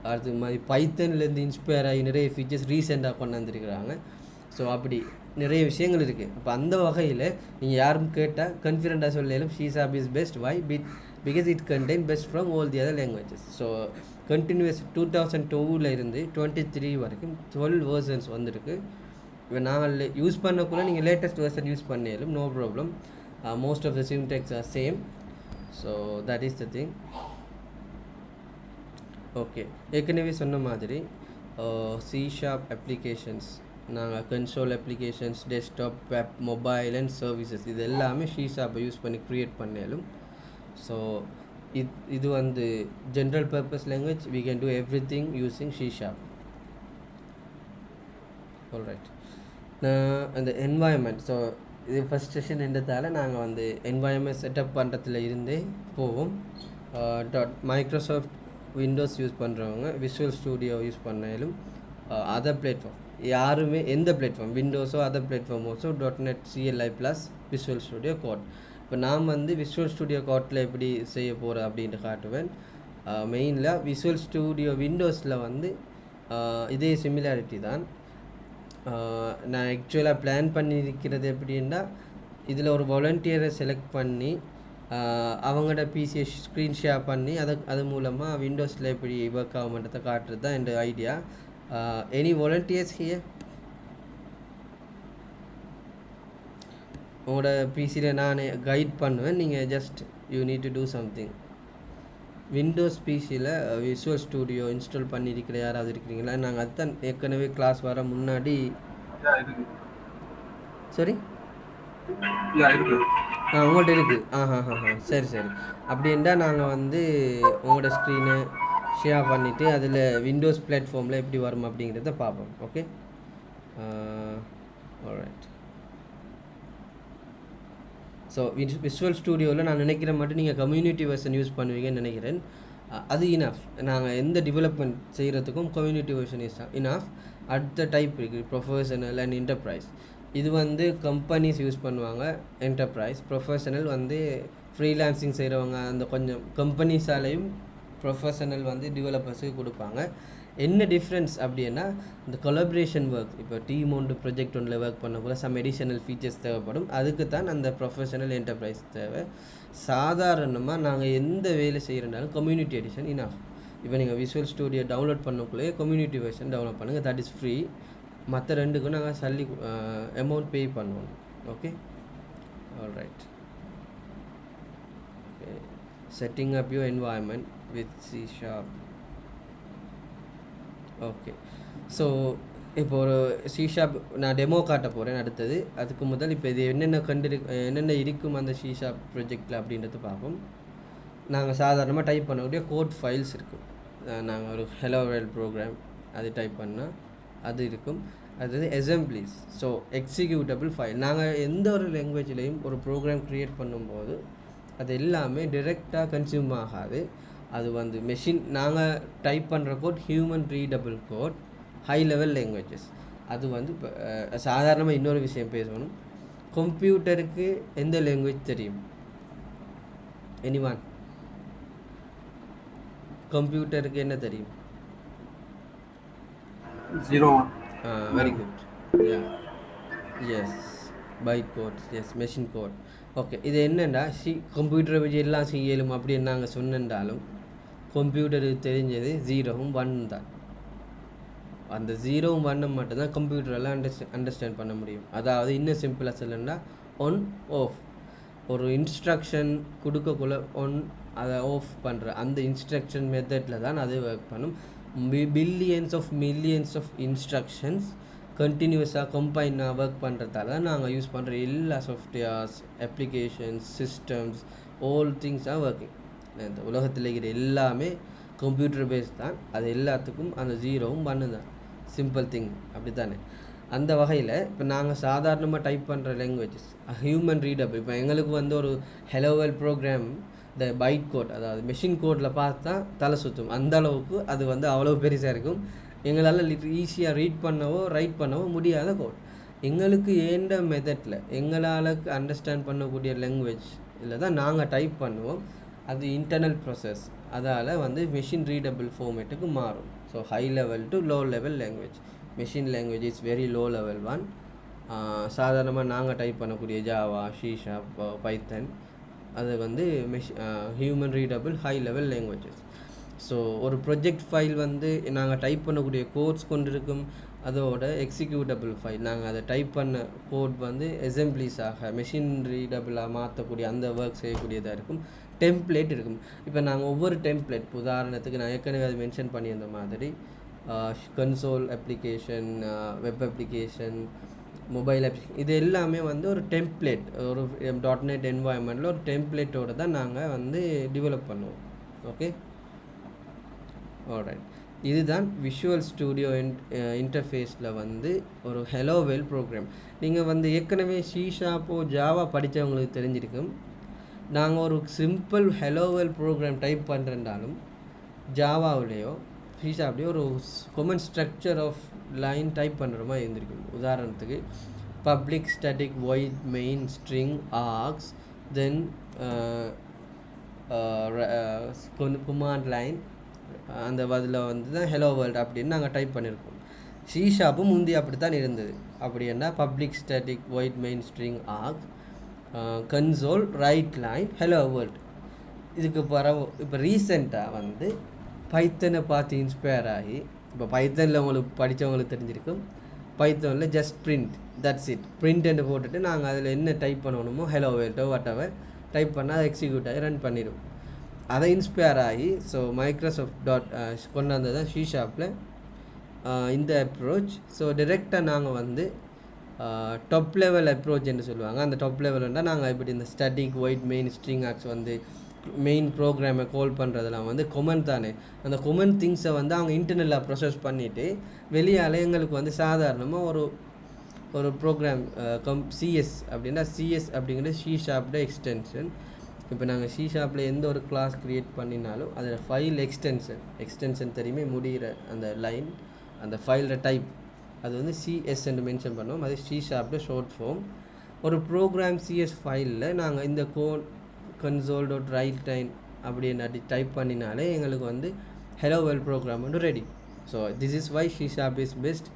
அடுத்து மாதிரி பைத்தன்லேருந்து இன்ஸ்பயர் ஆகி நிறைய ஃபீச்சர்ஸ் ரீசெண்டாக கொண்டு வந்துருக்குறாங்க. ஸோ அப்படி நிறைய விஷயங்கள் இருக்குது. அப்போ அந்த வகையில் நீங்கள் யாரும் கேட்டால் கான்ஃபிடென்ட்டாக சொல்லலும் C# is best. Why? Because it contain best from all the other languages. So continues 2002 இருந்து 23 வரைக்கும் 12 வேர்ஷன்ஸ் வந்துருக்கு. இப்போ நாங்கள் யூஸ் பண்ணக்குள்ள நீங்கள் லேட்டஸ்ட் வேர்ஷன் யூஸ் பண்ணாலும் no problem. Most of the syntax are same. So that is the thing. Okay, ஏற்கனவே சொன்ன மாதிரி C# அப்ளிகேஷன்ஸ் நாங்கள் console applications, desktop, web, mobile and services இது எல்லாமே C# யூஸ் பண்ணி க்ரியேட் பண்ணாலும். ஸோ இது வந்து general purpose language. We can do every thing using C#. Alright, அந்த என்வாயன்மெண்ட். ஸோ இது ஃபஸ்ட் செஷன் என்றதால் நாங்கள் வந்து என்வாயன்மெண்ட் செட்டப் பண்ணுறதுல இருந்தே போவோம். மைக்ரோசாஃப்ட் விண்டோஸ் யூஸ் பண்ணுறவங்க விஷுவல் ஸ்டூடியோ யூஸ் பண்ணாலும் அதர் பிளாட்ஃபார்ம் யாருமே எந்த பிளாட்ஃபார்ம் விண்டோஸோ அதர் பிளாட்ஃபார்மோஸோ .NET CLI + visual studio code. இப்போ நான் வந்து விஷுவல் ஸ்டூடியோ கோட்டில் எப்படி செய்ய போகிறேன் அப்படின்ட்டு காட்டுவேன். மெயினில் விஷுவல் ஸ்டூடியோ விண்டோஸில் வந்து இதே சிமிலாரிட்டி தான். நான் ஆக்சுவலாக பிளான் பண்ணியிருக்கிறது எப்படின்னா, இதில் ஒரு வாலண்டியரை செலக்ட் பண்ணி அவங்களோட பிசியை ஸ்க்ரீன் ஷேர் பண்ணி அது மூலமாக விண்டோஸில் எப்படி ஒர்க் ஆகும்ன்றதை காட்டுறது தான் என்னோட ஐடியா. Any volunteers here? உங்களோட பிசியில் நான் கைட் பண்ணுவேன், நீங்கள் just you need to do something. Windows பிசியில் விஷுவல் ஸ்டூடியோ இன்ஸ்டால் பண்ணியிருக்கிற யாராவது இருக்கிறீங்களா? நாங்கள் அதுதான் ஏற்கனவே கிளாஸ் வர முன்னாடி. சரி, உங்கள்கிட்ட இருக்குது. சரி சரி. அப்படின்ட்டா நாங்கள் வந்து உங்களோட ஸ்க்ரீனை ஷேர் பண்ணிவிட்டு அதில் விண்டோஸ் பிளாட்ஃபார்மில் எப்படி வரும் அப்படிங்கிறத பார்ப்போம். Okay, alright. ஸோ விஷுவல் ஸ்டூடியோவில் நான் நினைக்கிற மட்டும் நீங்கள் கம்யூனிட்டி வெர்ஷன் யூஸ் பண்ணுவீங்கன்னு நினைக்கிறேன். அது இனஃப். நாங்கள் எந்த டெவலப்மெண்ட் செய்கிறதுக்கும் கம்யூனிட்டி வெர்ஷன் இஸ் இனஃப். அடுத்த டைப் இருக்குது, ப்ரொஃபஷனல் அண்ட் என்டர்பிரைஸ். இது வந்து கம்பெனிஸ் யூஸ் பண்ணுவாங்க. என்டர்பிரைஸ் ப்ரொஃபஷனல் வந்து ஃப்ரீலான்சிங் செய்கிறவங்க, அந்த கொஞ்சம் கம்பெனிஸாலேயும் ப்ரொஃபஷனல் வந்து டெவலப்பர்ஸுக்கு கொடுப்பாங்க. என்ன டிஃப்ரென்ஸ் அப்படின்னா இந்த கொலாபரேஷன் ஒர்க், இப்போ டீம் ஒன்று ப்ரொஜெக்ட் ஒன்றில் ஒர்க் பண்ணக்குள்ள சம் அடிஷனல் ஃபீச்சர்ஸ் தேவைப்படும். அதுக்கு தான் அந்த ப்ரொஃபஷனல் என்டர்பிரைஸ் தேவை. சாதாரணமாக நாங்கள் எந்த வேலை செய்கிறனாலும் கம்யூனிட்டி எடிஷன் இனஃப். இப்போ நீங்கள் விஷுவல் ஸ்டூடியோ டவுன்லோட் பண்ணக்குள்ளேயே கம்யூனிட்டி வெர்ஷன் டவுன்லோட் பண்ணுங்கள், தட் இஸ் ஃப்ரீ. மற்ற ரெண்டுக்கும் நாங்கள் அமௌண்ட் பே பண்ணுவோம். Okay, alright. Okay, setting up your environment with C#. Okay, so இப்போ ஒரு C# நான் டெமோ காட்ட போகிறேன் அடுத்தது. அதுக்கு முதல் இப்போ இது என்னென்ன இருக்கும் அந்த C# ப்ரொஜெக்டில் அப்படின்றது பார்ப்போம். நாங்கள் சாதாரணமாக டைப் பண்ணக்கூடிய கோட் ஃபைல்ஸ் இருக்கும். நாங்கள் ஒரு ஹெலோ வேர்ல்ட் ப்ரோக்ராம் அது டைப் பண்ணால் அது இருக்கும். அது அசெம்பிளிஸ், ஸோ எக்ஸிக்யூட்டபிள் ஃபைல். நாங்கள் எந்த ஒரு லாங்குவேஜ்லேயும் ஒரு ப்ரோக்ராம் க்ரியேட் பண்ணும்போது அது எல்லாமே டிரெக்டாக கன்சியூம் ஆகாது. அது வந்து மெஷின், நாங்கள் டைப் பண்ணுற code human readable code, high level languages. அது வந்து இப்போ சாதாரணமாக இன்னொரு விஷயம் பேசணும். கம்ப்யூட்டருக்கு எந்த லாங்குவேஜ் தெரியும்? எனிவான்? கம்ப்யூட்டருக்கு என்ன தெரியும்? 01. Very good. Yes, byte code, yes, machine code. Okay, இது என்னென்னா கம்ப்யூட்டரை வச்சு எல்லாம் செய்யலும் அப்படின்னு நாங்கள் சொன்னாலும் கம்ப்யூட்டருக்கு தெரிஞ்சது 0வும் 1ம் தான். அந்த 0வும் 1ம் மட்டும்தான் கம்ப்யூட்டரெல்லாம் அண்டர்ஸ்டாண்ட் பண்ண முடியும். அதாவது இன்னும் சிம்பிளாக சொல்லணும்னா ஒன் ஆஃப். ஒரு இன்ஸ்ட்ரக்ஷன் கொடுக்கக்குள்ள ஒன் அதை ஆஃப் பண்ணுற அந்த இன்ஸ்ட்ரக்ஷன் மெத்தடில் தான் அது ஒர்க் பண்ணும். Billions of millions of instructions கண்டினியூஸாக கம்பைனாக ஒர்க் பண்ணுறதால தான் நாங்கள் யூஸ் பண்ணுற எல்லா softwares, applications, systems, all things are working. இந்த உலகத்தில் இருக்கிற எல்லாமே கம்ப்யூட்டர் பேஸ் தான். அது எல்லாத்துக்கும் அந்த 0வும் 1ம் தான். சிம்பிள் திங், அப்படி தானே? அந்த வகையில் இப்போ நாங்கள் சாதாரணமாக டைப் பண்ணுற லாங்குவேஜஸ் ஹியூமன் ரீடபிள். இப்போ எங்களுக்கு வந்து ஒரு ஹெலோ வேர்ல்ட் ப்ரோக்ராம் இந்த பைட் கோட், அதாவது மெஷின் கோடில் பார்த்தா தலை சுற்றும். அந்த அளவுக்கு அது வந்து அவ்வளோ பெருசாக இருக்கும். எங்களால் ஈஸியாக ரீட் பண்ணவோ ரைட் பண்ணவோ முடியாத கோட். எங்களுக்கு ஏண்ட மெத்தடில் எங்களால் அண்டர்ஸ்டாண்ட் பண்ணக்கூடிய லாங்குவேஜ் இல்லை தான் நாங்கள் டைப் பண்ணுவோம். அது இன்டர்னல் ப்ராசஸ், அதால் வந்து மெஷின் ரீடபிள் ஃபார்மேட்டுக்கு மாறும். So high level to low level language. Machine language is very low level one. சாதாரணமாக நாங்கள் டைப் பண்ணக்கூடிய ஜாவா, C#, பைத்தன், அது வந்து human readable high level languages. So ஒரு ப்ரொஜெக்ட் ஃபைல் வந்து நாங்கள் டைப் பண்ணக்கூடிய கோட்ஸ் கொண்டிருக்கும். அதோட எக்ஸிக்யூட்டபிள் ஃபைல், நாங்கள் அதை டைப் பண்ண கோட் வந்து அசெம்பிளிஸாக மெஷின் ரீடபிளாக மாற்றக்கூடிய அந்த ஒர்க் செய்யக்கூடியதாக இருக்கும். டெம்ப்ளேட் இருக்கும். இப்போ நாங்கள் ஒவ்வொரு டெம்ப்ளேட், உதாரணத்துக்கு நான் ஏற்கனவே அதை மென்ஷன் பண்ணியிருந்த மாதிரி console application, web application, mobile application, இது எல்லாமே வந்து ஒரு டெம்ப்ளேட், ஒரு .NET என்வாயன்மெண்ட்டில் ஒரு டெம்ப்ளேட்டோடு தான் நாங்கள் வந்து டெவலப் பண்ணுவோம். Okay, alright. இதுதான் விஷுவல் ஸ்டூடியோ இன்டர்ஃபேஸில் வந்து ஒரு ஹெலோ வேர்ல்ட் ப்ரோக்ராம். நீங்கள் வந்து ஏற்கனவே C# ஜாவா படித்தவங்களுக்கு தெரிஞ்சிருக்கும். நாங்கள் ஒரு simple hello world program type பண்ணுறதாலும் ஜாவாவிலேயோ C#லேயோ ஒரு common structure of line type பண்ணுற மாதிரி இருந்திருக்கும். உதாரணத்துக்கு public static void main string args, then command line, அந்த பதில் வந்து தான் ஹெலோ வேர்ல்டு அப்படின்னு நாங்கள் டைப் பண்ணியிருக்கோம். C# முந்தி அப்படி தான் இருந்தது. அப்படின்னா public static void main string arg, console write line hello world. இதுக்கு பிறகு இப்போ ரீசெண்டாக வந்து பைத்தனை பார்த்து இன்ஸ்பயர் ஆகி, இப்போ பைத்தனில் உங்களுக்கு படித்தவங்களுக்கு தெரிஞ்சிருக்கும், பைத்தானில் ஜஸ்ட் பிரிண்ட் தட்ஸ் இட் பிரிண்ட்னு போட்டுட்டு நாங்கள் அதில் என்ன டைப் பண்ணணுமோ ஹலோ வேல்ட்டோ whatever டைப் பண்ணால் அது எக்ஸிக்யூட் ஆகி ரன் பண்ணிடும். அதை இன்ஸ்பயர் ஆகி ஸோ மைக்ரோசாஃப்ட் கொண்டு வந்தது தான் C# இந்த அப்ரோச். ஸோ டிரெக்டாக நாங்கள் வந்து டாப் லெவல் அப்ரோச் என்று சொல்லுவாங்க. அந்த டாப் லெவல்னா நாங்கள் இப்படி இந்த static void main string args வந்து மெயின் ப்ரோக்ராமை கால் பண்ணுறதுலாம் வந்து கொமன் தானே. அந்த கொமன் திங்ஸை வந்து அவங்க இன்டர்னலாக ப்ரொசஸ் பண்ணிவிட்டு வெளியால் எங்களுக்கு வந்து சாதாரணமாக ஒரு ப்ரோக்ராம் சிஎஸ் அப்படின்னா சிஎஸ் அப்படிங்கிறது C# எக்ஸ்டென்ஷன். இப்போ நாங்கள் C# எந்த ஒரு கிளாஸ் க்ரியேட் பண்ணினாலும் அதில் ஃபைல் எக்ஸ்டென்ஷன் தெரியுமே முடிகிற அந்த லைன் அந்த ஃபைலோட டைப் அது வந்து CS என்று மென்ஷன் பண்ணுவோம். அது C# ஷார்ட் ஃபார்ம். ஒரு ப்ரோக்ராம் CS ஃபைலில் நாங்கள் இந்த console.write அப்படின்னு டைப் பண்ணினாலே எங்களுக்கு வந்து ஹலோ வேர்ல்ட் ப்ரோக்ராம் வந்து ready. So this is why C# is best.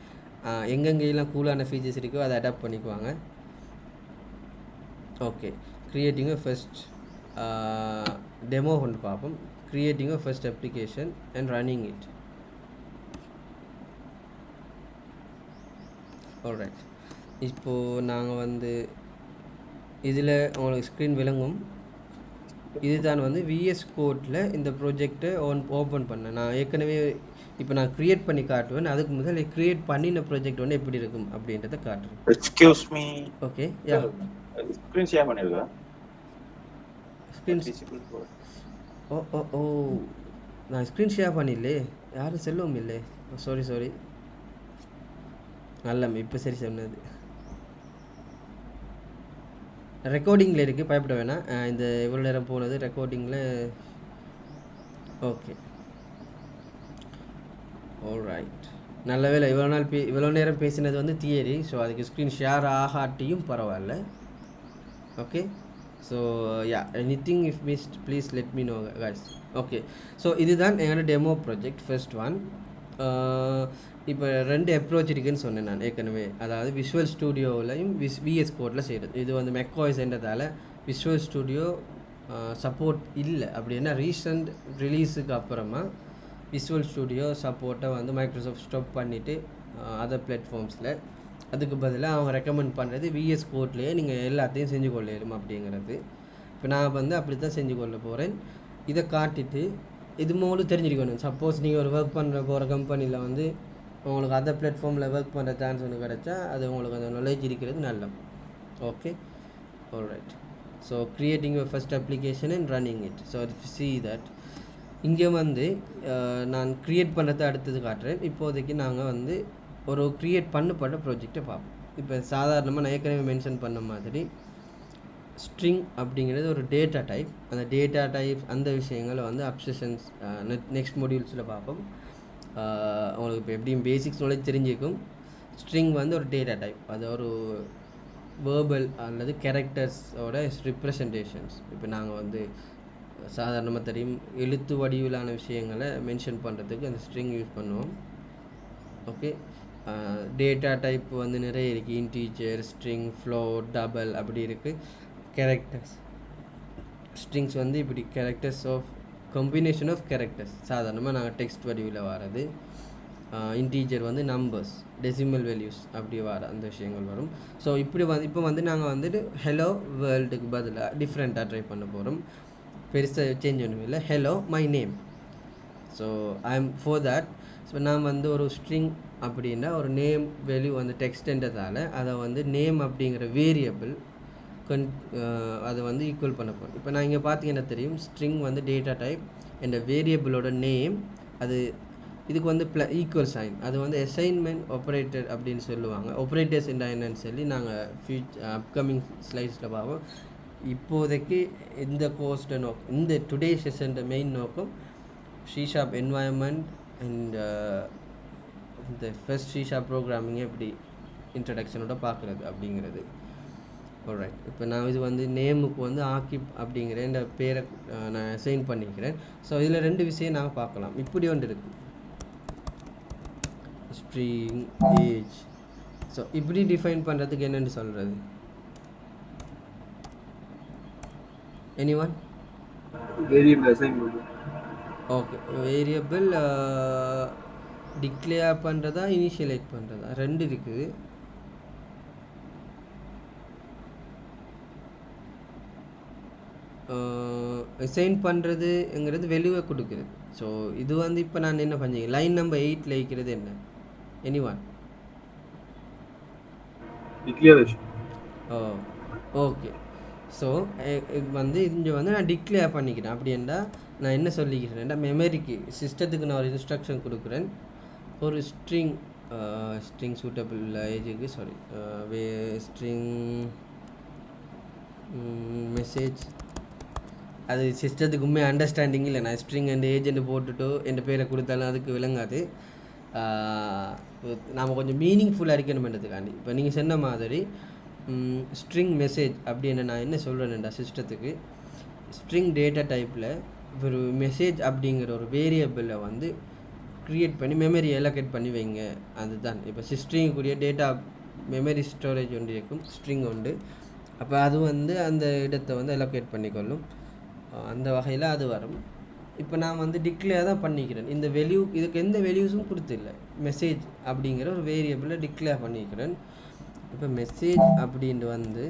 எங்கெங்கெல்லாம் கூலான ஃபீச்சர்ஸ் இருக்கோ அதை அடாப்ட் பண்ணிக்குவாங்க. ஓகே, கிரியேட்டிங் ஃபர்ஸ்ட் டெமோ கொண்டு பார்ப்போம். Creating first application and running it. Alright, இப்போது நாங்கள் வந்து இதில் உங்களுக்கு ஸ்க்ரீன் விளங்கும். இதுதான் வந்து VS கோடில் இந்த ப்ராஜெக்டை ஓப்பன் பண்ணேன். நான் ஏற்கனவே இப்போ நான் க்ரியேட் பண்ணி காட்டுவேன். அதுக்கு முதல்ல க்ரியேட் பண்ணின ப்ராஜெக்ட் வந்து எப்படி இருக்கும் அப்படின்றத காட்டுறேன். Excuse me. ஓகே, யா ஸ்க்ரீன் ஷேர் பண்ணிருக்கா? ஸ்க்ரீன் ஓ நான் ஸ்க்ரீன் ஷேர் பண்ணிடலே, யாரும் செல்லவும் இல்லை. சாரி நல்ல இப்போ சரி சொன்னது. ரெக்கார்டிங்கில் இருக்குது, பயப்பட வேணாம். இந்த இவ்வளோ நேரம் போனது ரெக்கார்டிங்கில். ஓகே, ஆல்ரைட், நல்ல வேலை. இவ்வளோ நேரம் பேசினது வந்து தியரி. ஸோ அதுக்கு ஸ்க்ரீன் ஷேர் ஆகாட்டியும் பரவாயில்ல. Okay, so yeah anything if missed please let me know guys. Okay, so இதுதான் எங்களோட டெமோ ப்ராஜெக்ட் ஃபர்ஸ்ட் ஒன். இப்போ 2 அப்ரோச் இருக்குதுன்னு சொன்னேன் நான் ஏற்கனவே. அதாவது விஷுவல் ஸ்டூடியோவிலையும் VS கோடில் செய்கிறது. இது வந்து மெக்காய்ஸ்ன்றதால விஷுவல் ஸ்டூடியோ சப்போர்ட் இல்லை. அப்படின்னா ரீசெண்ட் ரிலீஸுக்கு அப்புறமா விஷுவல் ஸ்டூடியோ சப்போர்ட்டை வந்து மைக்ரோசாஃப்ட் ஸ்டாப் பண்ணிவிட்டு அதர் பிளாட்ஃபார்ம்ஸில் அதுக்கு பதிலாக அவங்க ரெக்கமெண்ட் பண்ணுறது VS கோட்லேயே நீங்கள் எல்லாத்தையும் செஞ்சு கொள்ளையிடும் அப்படிங்கிறது. இப்போ நான் வந்து அப்படி தான் செஞ்சு கொள்ள போகிறேன். இதை காட்டிட்டு இது மூலம் தெரிஞ்சிருக்கணும். சப்போஸ் நீங்கள் ஒரு ஒர்க் பண்ணுற போகிற கம்பெனியில் வந்து உங்களுக்கு அதர் பிளாட்ஃபார்மில் ஒர்க் பண்ணுற சான்ஸ் ஒன்று கிடச்சா அது உங்களுக்கு அந்த நாலேஜ் இருக்கிறது நல்லது. Okay, alright, so creating your first application and running it. So see that இங்கே வந்து நான் க்ரியேட் பண்ணுறதை அடுத்தது காட்டுறேன். இப்போதைக்கு நாங்கள் வந்து ஒரு க்ரியேட் பண்ணப்பட்ட ப்ராஜெக்டை பார்ப்போம். இப்போ சாதாரணமாக நான் ஏற்கனவே மென்ஷன் பண்ண மாதிரி ஸ்ட்ரிங் அப்படிங்கிறது ஒரு டேட்டா டைப். அந்த டேட்டா டைப் அந்த விஷயங்களை வந்து அப்சஷன்ஸ் நெக்ஸ்ட் மாடியூல்ஸில் பார்ப்போம். உங்களுக்கு இப்போ எப்படியும் பேசிக்ஸ் நாலேஜ் தெரிஞ்சிருக்கும். ஸ்ட்ரிங் வந்து ஒரு டேட்டா டைப், அது ஒரு வேர்பல் அல்லது கேரக்டர்ஸோட ரிப்ரசன்டேஷன்ஸ். இப்போ நாங்கள் வந்து சாதாரணமாக தெரியும் எழுத்து வடிவிலான விஷயங்களை மென்ஷன் பண்ணுறதுக்கு அந்த ஸ்ட்ரிங் யூஸ் பண்ணுவோம். ஓகே, டேட்டா டைப் வந்து நிறைய இருக்குது. இன்டீஜர், ஸ்ட்ரிங், ஃப்ளோட், டபுள் அப்படி இருக்குது. கேரக்டர்ஸ் ஸ்ட்ரிங்ஸ் வந்து இப்படி characters of combination of characters. சாதாரணமாக நாங்கள் டெக்ஸ்ட் வடிவில் வர்றது. இன்டீஜர் வந்து நம்பர்ஸ், டெசிமல் வேல்யூஸ் அப்படி வர அந்த விஷயங்கள் வரும். ஸோ இப்போ வந்து நாங்கள் வந்துட்டு ஹலோ வேர்ல்டுக்கு பதிலாக டிஃப்ரெண்ட்டாக ட்ரை பண்ண போகிறோம். பெருசாக சேஞ்ச் ஒன்றும் இல்லை. Hello my name. So I am for that. So நான் வந்து ஒரு ஸ்ட்ரிங் அப்படின்னா ஒரு நேம் வேல்யூ வந்து டெக்ஸ்ட்ன்றதால அதை வந்து நேம் அப்படிங்கிற வேரியபிள் அதை வந்து ஈக்குவல் பண்ண போகிறோம். இப்போ நான் இங்கே பார்த்தீங்கன்னா தெரியும் ஸ்ட்ரிங் வந்து டேட்டா டைப் என்ற வேரியபிளோட நேம் அது இதுக்கு வந்து ஈக்குவல் சைன். அது வந்து அசைன்மெண்ட் ஆப்ரேட்டர் அப்படின்னு சொல்லுவாங்க. ஆப்ரேட்டர்ஸ் என்னன்னு சொல்லி நாங்கள் அப்கமிங் ஸ்லைட்ஸில் பார்ப்போம். இப்போதைக்கு இந்த கோர்ஸோட நோக்கம், இந்த டுடே செஷனோட மெயின் நோக்கம் C# என்வாயன்மெண்ட் அண்ட் இந்த ஃபர்ஸ்ட் C# ப்ரோக்ராமிங்கை எப்படி இன்ட்ரடக்ஷனோட பார்க்குறது அப்படிங்கிறது. ஆல்ரைட், இப்போ நான் இது வந்து நேமுக்கு வந்து ஆக்கிப் அப்படிங்கிற இந்த பேரை நான் அசைன் பண்ணிக்கிறேன். ஸோ இதில் 2 விஷயம் நாங்கள் பார்க்கலாம். இப்படி ஒன்று இருக்குது ஸ்ட்ரிங் ஏஜ். ஸோ இப்படி டிஃபைன் பண்ணுறதுக்கு என்னென்னு சொல்கிறது? எனிஒன்? வேரியபிள் அசைன் பண்ணுவோம். ஓகே, வேரியபிள் டிக்ளேர் பண்ணுறதா இனிஷியலைட் பண்ணுறதா ரெண்டு இருக்குது. அசைன் பண்ணுறதுங்கிறது வெளியே கொடுக்குறது. ஸோ இது வந்து இப்போ நான் என்ன பண்ணி லைன் நம்பர் 8 வைக்கிறது என்ன? எனிவான்? டிக்ளரேஷன். ஓகே. ஸோ வந்து இங்கே வந்து நான் டிக்ளேர் பண்ணிக்கிறேன். அப்படின்னா நான் என்ன சொல்லிக்கிறேன்டா, மெமரிக்கு சிஸ்டத்துக்கு நான் ஒரு இன்ஸ்ட்ரக்ஷன் கொடுக்குறேன். ஒரு ஸ்ட்ரிங் சூட்டபிள் ஏஜுக்கு ஸ்ட்ரிங் மெசேஜ், அது சிஸ்டத்துக்கு உண்மையாக அண்டர்ஸ்டாண்டிங் இல்லை. நான் ஸ்ட்ரிங் அண்ட் ஏஜென்ட் போட்டுட்டு என் பேரை கொடுத்தாலும் அதுக்கு விளங்காது. நாம் கொஞ்சம் மீனிங்ஃபுல்லாக இருக்கணுமென்றதுக்காண்டி இப்போ நீங்கள் சொன்ன மாதிரி ஸ்ட்ரிங் மெசேஜ் அப்படின்னு நான் என்ன சொல்கிறேன்டா, சிஸ்டத்துக்கு ஸ்ட்ரிங் டேட்டா டைப்பில் ஒரு மெசேஜ் அப்படிங்கிற ஒரு வேரியபிளை வந்து க்ரியேட் பண்ணி மெமரி எலோகேட் பண்ணி வைங்க. அதுதான் இப்போ ஸ்ட்ரிங்குரிய டேட்டா மெமரி ஸ்டோரேஜ் ஒன்று இருக்கும், ஸ்ட்ரிங் உண்டு. அப்போ அது வந்து அந்த இடத்தை வந்து எலோகேட் பண்ணிக்கொள்ளும். அந்த வகையில் அது வரும். இப்போ நான் வந்து டிக்ளேர் தான் பண்ணிக்கிறேன். இந்த வேல்யூ இதுக்கு எந்த வேல்யூஸும் கொடுத்தில்லை. மெசேஜ் அப்படிங்கிற ஒரு வேரியபிளை டிக்ளேர் பண்ணிக்கிறேன். இப்போ மெசேஜ் அப்படின்ட்டு வந்து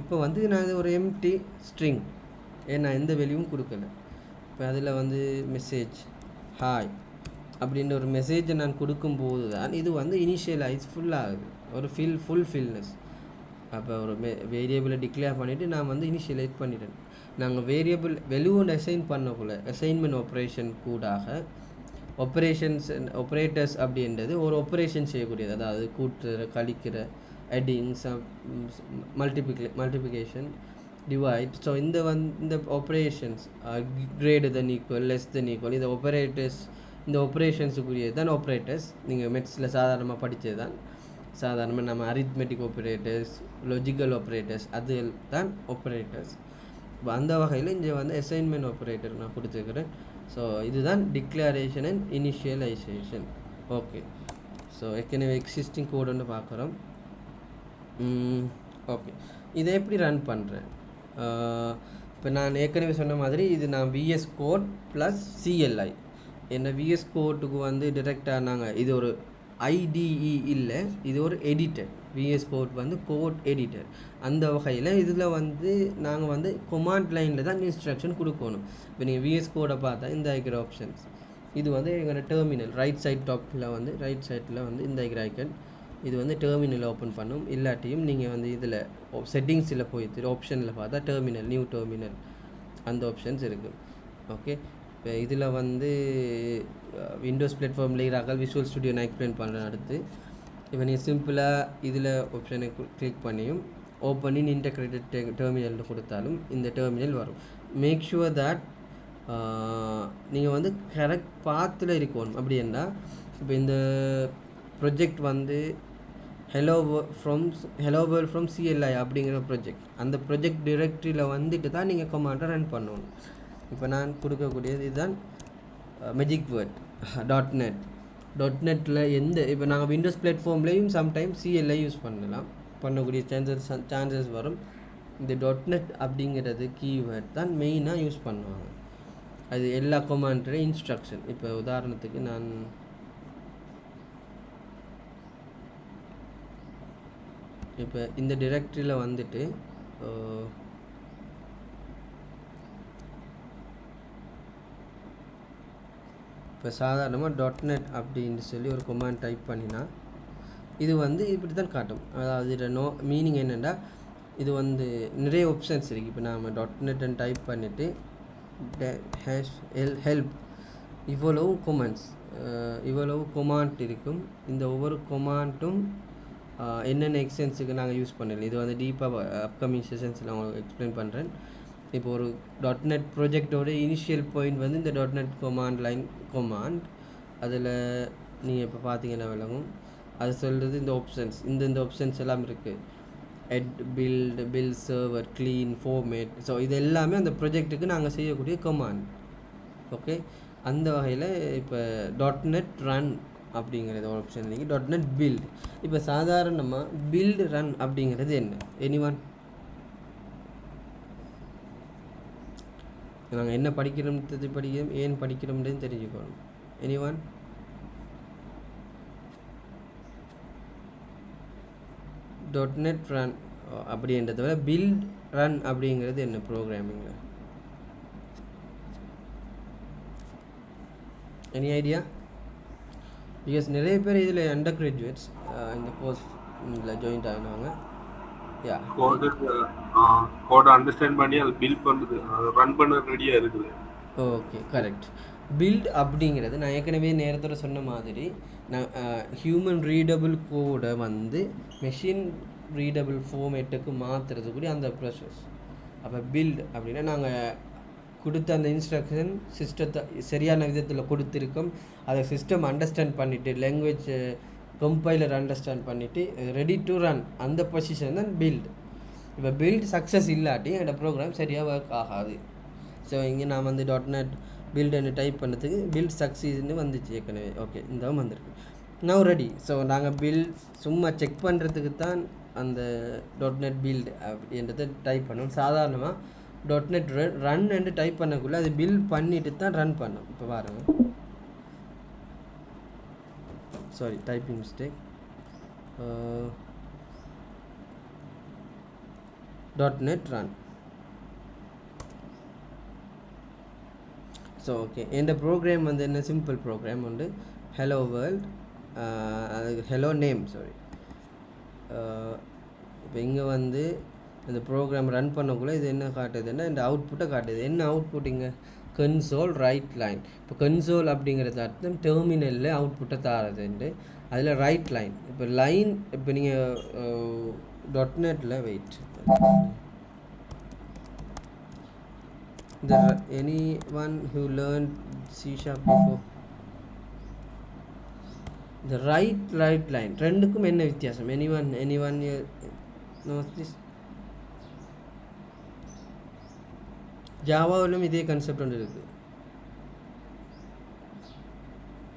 இப்போ வந்து நான் இது ஒரு எம்டி ஸ்ட்ரிங், ஏன்னா எந்த வேல்யூவும் கொடுக்கல. இப்போ அதில் வந்து மெசேஜ் ஹாய் அப்படின்ற ஒரு மெசேஜை நான் கொடுக்கும்போது தான் இது வந்து இனிஷியலைஸ் ஃபுல்லாகுது, ஒரு ஃபுல்ஃபில்னஸ். அப்போ ஒரு வேரியபிளை டிக்ளேர் பண்ணிவிட்டு நான் வந்து இனிஷியலைஸ் பண்ணிட்டேன். நாங்கள் வேரியபிள் வெளியூண்டு அசைன் பண்ணக்குள்ள அசைன்மெண்ட் ஆப்ரேஷன் கூடாக ஆப்ரேட்டர்ஸ் அப்படின்றது ஒரு ஆப்ரேஷன் செய்யக்கூடியது. அதாவது கூட்டுற, கழிக்கிற, அடிங், மல்டிப்ளிகேஷன், டிவைட். ஸோ இந்த operations greater then equal, less then equal, இந்த ஆப்ரேஷன்ஸுக்குரியது தான் ஆப்ரேட்டர்ஸ். நீங்கள் மெட்ஸில் சாதாரணமாக படித்தது தான். சாதாரணமாக நம்ம அரித்மெட்டிக் ஆப்ரேட்டர்ஸ், லாஜிக்கல் ஆப்ரேட்டர்ஸ், அது தான் ஆப்ரேட்டர்ஸ். இப்போ அந்த வகையில் இங்கே வந்து அசைன்மெண்ட் ஆப்ரேட்டர் நான் கொடுத்துருக்குறேன். ஸோ இதுதான் declaration and initialization. Okay. So ஏற்கனவே எக்ஸிஸ்டிங் கோட் ஒன்று பார்க்குறோம். ஓகே, இதை எப்படி ரன் பண்ணுறேன்? இப்போ நான் ஏற்கனவே சொன்ன மாதிரி இது நான் VS கோட் ப்ளஸ் CLI. என்ன VS கோட்டுக்கு வந்து டிரெக்டாக நாங்கள் இது ஒரு IDE இல்லை, இது ஒரு எடிட்டர். VS கோட் வந்து கோட் எடிட்டர். அந்த வகையில் இதில் வந்து நாங்கள் வந்து கொமாண்ட் லைனில் தான் இன்ஸ்ட்ரக்ஷன் கொடுக்கணும். இப்போ நீங்கள் VS கோடை பார்த்தா இந்த ஐக்கிற ஆப்ஷன்ஸ், இது வந்து எங்களோட டெர்மினல் ரைட் சைட் டாப்பில் வந்து ரைட் சைட்டில் வந்து இந்த ஐக்கன், இது வந்து டெர்மினல் ஓப்பன் பண்ணும். இல்லாட்டியும் நீங்கள் வந்து இதில் செட்டிங்ஸில் போயிட்டு ஆப்ஷனில் பார்த்தா டெர்மினல், நியூ டெர்மினல், அந்த ஆப்ஷன்ஸ் இருக்குது. ஓகே. இப்போ இதில் வந்து விண்டோஸ் பிளாட்ஃபார்மில் இருக்கிறார்கள். விஷுவல் ஸ்டுடியோ நான் எக்ஸ்பிளைன் பண்ணுறேன் அடுத்து. இப்போ நீங்கள் சிம்பிளாக இதில் ஆப்ஷனை கிளிக் பண்ணியும் ஓப்பன் இன் இன்டெகிரேட்டட் டெர்மினல் கொடுத்தாலும் இந்த டெர்மினல் வரும். மேக் ஷுவர் தட் நீங்கள் வந்து கரெக்ட் பாத்தில் இருக்கணும். அப்படின்னா இப்போ இந்த ப்ரொஜெக்ட் வந்து ஹலோ வேர்ல்ட் ஃப்ரம் CLI அப்படிங்கிற ப்ரொஜெக்ட், அந்த ப்ரொஜெக்ட் டிரெக்டரியில் வந்துட்டு தான் நீங்கள் கமாண்டை ரன் பண்ணணும். இப்போ நான் கொடுக்கக்கூடியது இதுதான் மேஜிக் வேர்ட் .NET இப்போ நாங்கள் விண்டோஸ் பிளாட்ஃபார்ம்லேயும் சம்டைம்ஸ் CLI யூஸ் பண்ணக்கூடிய சான்சஸ் வரும். இந்த .NET அப்படிங்கிறது கீவேர்ட் தான் மெயினாக யூஸ் பண்ணுவாங்க. அது எல்லா கமாண்டோட இன்ஸ்ட்ரக்ஷன். இப்போ உதாரணத்துக்கு நான் இப்போ இந்த டிரெக்டரியில் வந்துட்டு இப்போ சாதாரணமாக .NET அப்படின்னு சொல்லி ஒரு கமாண்ட் டைப் பண்ணினா இது வந்து இப்படி தான் காட்டும். அதாவது இதில் மீனிங் என்னென்னா, இது வந்து நிறைய ஆப்ஷன்ஸ் இருக்குது. இப்போ நாம் .NET டைப் பண்ணிவிட்டு ஹெல்ப் இவ்வளவு கொமாண்ட் இருக்கும். இந்த ஒவ்வொரு கொமாண்ட்டும் என்னென்ன எக்ஸ்டென்ஸுக்கு நாங்கள் யூஸ் பண்ணல, இது வந்து டீப்பாக அப்கமிங் செஷன்ஸில் உங்களுக்கு எக்ஸ்பிளைன் பண்ணுறேன். இப்போ ஒரு .NET ப்ராஜெக்டோட இனிஷியல் பாயிண்ட் வந்து இந்த .NET கொமாண்ட் அதில் நீங்கள் இப்போ பார்த்தீங்கன்னா விளங்கும். அது சொல்கிறது இந்த ஆப்ஷன்ஸ், இந்த ஆப்ஷன்ஸ் எல்லாம் இருக்குது. Build server, clean, format. So இது எல்லாமே அந்த ப்ராஜெக்ட்டுக்கு நாங்கள் செய்யக்கூடிய கமாண்ட். ஓகே. அந்த வகையில் இப்போ .NET ரன் அப்படிங்கிறது ஒரு ஆப்ஷன் இருக்குது. .NET build. இப்போ சாதாரணமாக பில்ட் ரன் அப்படிங்கிறது என்ன? எனிவன்? நாங்கள் என்ன படிக்கிறோம், ஏன் படிக்கிறோம்ன்றது தெரிஞ்சுக்கணும். anyone? .NET run அப்படின்றத விட build run அப்படிங்கிறது என்ன ப்ரோக்ராமிங்கில்? Any idea? பிகாஸ் நிறைய பேர் இதில் அண்டர் கிராஜுவேட்ஸ் இந்த கோர்ஸ் இதில் ஜாயின் ஆகினாங்க. யா, கோடை அண்டர்ஸ்டாண்ட் பண்ணி அதை பில்ட் பண்ணுறது, அதை ரன் பண்ண ரெடியாக இருக்குது. Okay, correct. பில்ட் அப்படிங்கிறது நான் ஏற்கனவே நேரத்தோட சொன்ன மாதிரி நான் ஹியூமன் ரீடபிள் கோடை வந்து மெஷின் ரீடபிள் ஃபார்மேட்டுக்கு மாற்றுறதுக்குரிய அந்த ப்ராசஸ். அப்போ பில்ட் அப்படின்னா நாங்கள் கொடுத்த அந்த இன்ஸ்ட்ரக்ஷன் சிஸ்டத்தை சரியான விதத்தில் கொடுத்துருக்கோம், அதை சிஸ்டம் அண்டர்ஸ்டாண்ட் பண்ணிவிட்டு லாங்குவேஜ் கம்பைலர் அண்டர்ஸ்டாண்ட் பண்ணிவிட்டு ரெடி டு ரன், அந்த பொசிஷன் தான் பில்ட். இப்போ பில்ட் சக்ஸஸ் இல்லாட்டி என்னோடய ப்ரோக்ராம் சரியாக ஒர்க் ஆகாது. ஸோ இங்கே நான் வந்து .NET பில்டுன்னு டைப் பண்ணுறதுக்கு பில்ட் சக்ஸஸ்ன்னு வந்துச்சு ஏற்கனவே. ஓகே, இந்த வந்திருக்கு நவ் ரெடி. ஸோ நாங்கள் பில்ட் சும்மா செக் பண்ணுறதுக்கு தான் அந்த .NET பில்ட் அப்படின்றத டைப் பண்ணோம். சாதாரணமாக .NET ரன் என்று டைப் பண்ணக்குள்ளே அது பில்ட் பண்ணிட்டு தான் ரன் பண்ணோம். இப்போ பாருங்கள், sorry typing mistake. .NET run. So okay, இந்த ப்ரோக்ராம் வந்து என்ன சிம்பிள் ப்ரோக்ராம் உண்டு. ஹலோ வேர்ல்ட், அதுக்கு ஹலோ நேம், சாரி. இப்போ இங்கே வந்து இந்த ப்ரோக்ராம் ரன் பண்ணக்குள்ளே இது என்ன காட்டுதுன்னா இந்த அவுட்புட்டை காட்டுது. என்ன அவுட்புட் இங்கே? Console write line. இப்போ கன்சோல் அப்படிங்கிறது அர்த்தம் டெர்மினலில் அவுட்புட்டை தாரதுண்டு. அதில் ரைட் லைன். இப்போ லைன், இப்போ நீங்கள் .NETல wait, anyone who learned C# before, the right line ரெண்டுக்கும் என்ன வித்தியாசம்? anyone knows this? ஜாவாவிலும் இதே கான்செப்ட் ஒன்று இருக்குது.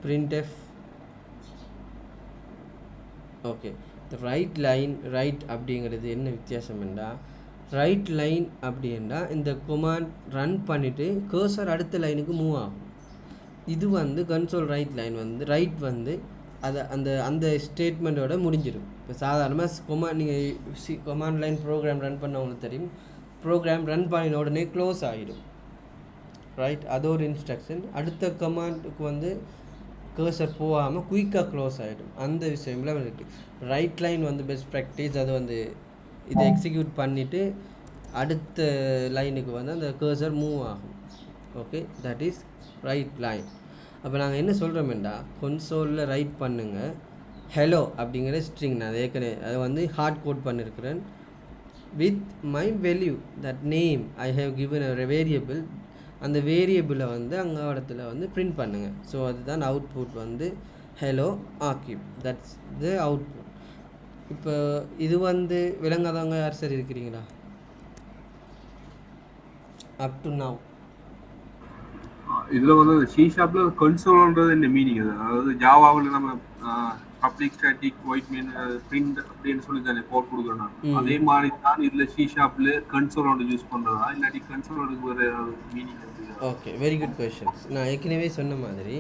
printf. Okay, the right line, right அப்படிங்கிறது என்ன வித்தியாசம் என்றால், ரைட் லைன் அப்படின்னா இந்த கொமாண்ட் ரன் பண்ணிவிட்டு கர்சர் அடுத்த லைனுக்கு மூவ் ஆகும். இது வந்து கன்சோல் ரைட் லைன் வந்து ரைட் வந்து அதை அந்த ஸ்டேட்மெண்ட்டோட முடிஞ்சிடும். இப்போ சாதாரணமாக நீங்கள் கொமாண்ட் லைன் ப்ரோக்ராம் ரன் பண்ணவங்களுக்கு தெரியும், ப்ரோக்ராம் ரன் பண்ணின உடனே க்ளோஸ் ஆகிடும், ரைட்? அது ஒரு இன்ஸ்ட்ரக்ஷன். அடுத்த கமாண்டுக்கு வந்து கர்சர் போகாமல் குயிக்காக க்ளோஸ் ஆகிடும். அந்த விஷயம்லாம் இருக்குது. ரைட் லைன் வந்து பெஸ்ட் ப்ராக்டிஸ். அது வந்து இதை எக்ஸிக்யூட் பண்ணிவிட்டு அடுத்த லைனுக்கு வந்து அந்த கர்சர் மூவ் ஆகும். Okay, that is right line. அப்போ நாங்கள் என்ன சொல்கிறோம்டா, கன்சோலில் ரைட் பண்ணுங்கள் ஹலோ அப்படிங்கிற ஸ்ட்ரிங். நான் ஏற்கனவே அதை வந்து ஹார்ட் கோட் பண்ணியிருக்கிறேன். With my value that name I have given a variable. அந்த வேரியபிளை வந்து அங்கே இடத்துல வந்து பிரிண்ட் பண்ணுங்கள். ஸோ அதுதான் அவுட்புட் வந்து ஹலோ ஆக்கிப். That's the output. இப்போ இது வந்து விளங்காதவங்க யார் சார் இருக்கிறீங்களா அப் டு நவ்? இதில் வந்து C# கன்சோல்ன்றது என்ன மீனிங்? அதாவது ஜாவாவில் நம்ம public static void main print அப்படின்னு சொல்லி தானே கோட் கொடுக்குறோம். அதே மாதிரி தான் இதில் C# கன்சோலோட யூஸ் பண்ணுறதா இல்லாட்டி கன்சோலோட வேறு meaning? Okay, very good questions. நான் ஏற்கனவே சொன்ன மாதிரி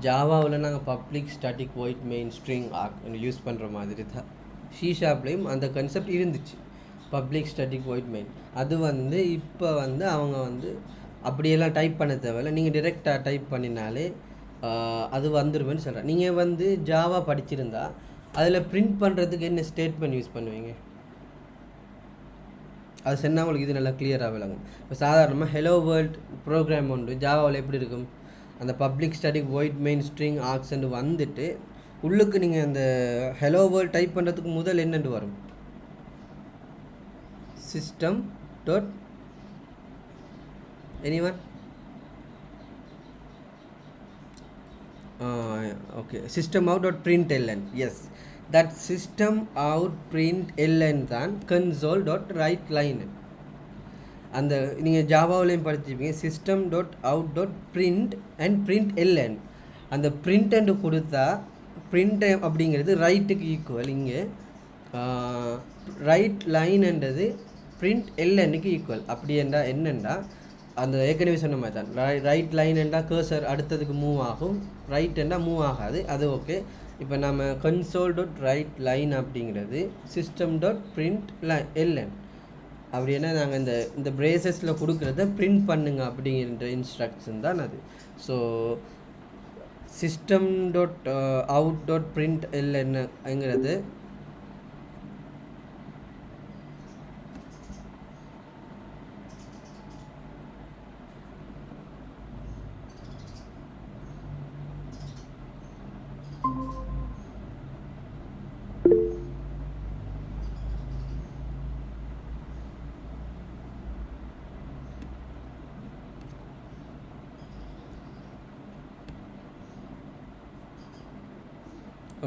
ஜாவாவில் நாங்கள் public static void main string use பண்ணுற மாதிரி தான் C#லையும் அந்த கன்செப்ட் இருந்துச்சு, பப்ளிக் ஸ்டாட்டிக் ஒயிட் மெயின். அது வந்து இப்போ வந்து அவங்க வந்து அப்படியெல்லாம் டைப் பண்ண தேவையில்லை, நீங்கள் டிரெக்டாக டைப் பண்ணினாலே அது வந்துடுவேன்னு சொல்கிறேன். நீங்கள் வந்து ஜாவா படிச்சிருந்தா அதில் பிரிண்ட் பண்ணுறதுக்கு என்ன ஸ்டேட்மெண்ட் யூஸ் பண்ணுவீங்க? அது சொன்னால் உங்களுக்கு இது நல்லா கிளியராக விளங்கும். இப்போ சாதாரணமாக ஹலோ வேர்ல்ட் ப்ரோக்ராம் உண்டு ஜாவாவில் எப்படி இருக்கும்? அந்த public static void main string accent வந்துட்டு உள்ளுக்கு நீங்கள் அந்த ஹலோ வேர்ல்ட் டைப் பண்ணுறதுக்கு முதல் என்னென்று வரும்? System dot anyone? Okay, system out dot println. Yes, that system out println தான் கன்சோல் டாட் ரைட் லைன். அந்த நீங்கள் ஜாவாவிலையும் படிச்சிருப்பீங்க, system dot out dot print and println. அந்த பிரிண்ட் கொடுத்தா பிரிண்ட் அப்படிங்கிறது ரைட்டுக்கு ஈக்குவல். இங்கே ரைட் லைன்ன்றது printlnக்கு ஈக்குவல். அப்படி என்றால் என்னென்னா அந்த ஏற்கனவே சொன்ன மாதிரி தான் ரைட் லைன் என்றால் கர்சர் அடுத்ததுக்கு மூவ் ஆகும், ரைட் என்றால் மூவ் ஆகாது, அது ஓகே. இப்போ நம்ம console.writeLine அப்படிங்கிறது system.println அப்படின்னா நாங்கள் இந்த பிரேசஸில் கொடுக்குறத பிரிண்ட் பண்ணுங்க அப்படிங்கிற இன்ஸ்ட்ரக்ஷன் தான் அது. ஸோ system.out.printlnங்கிறது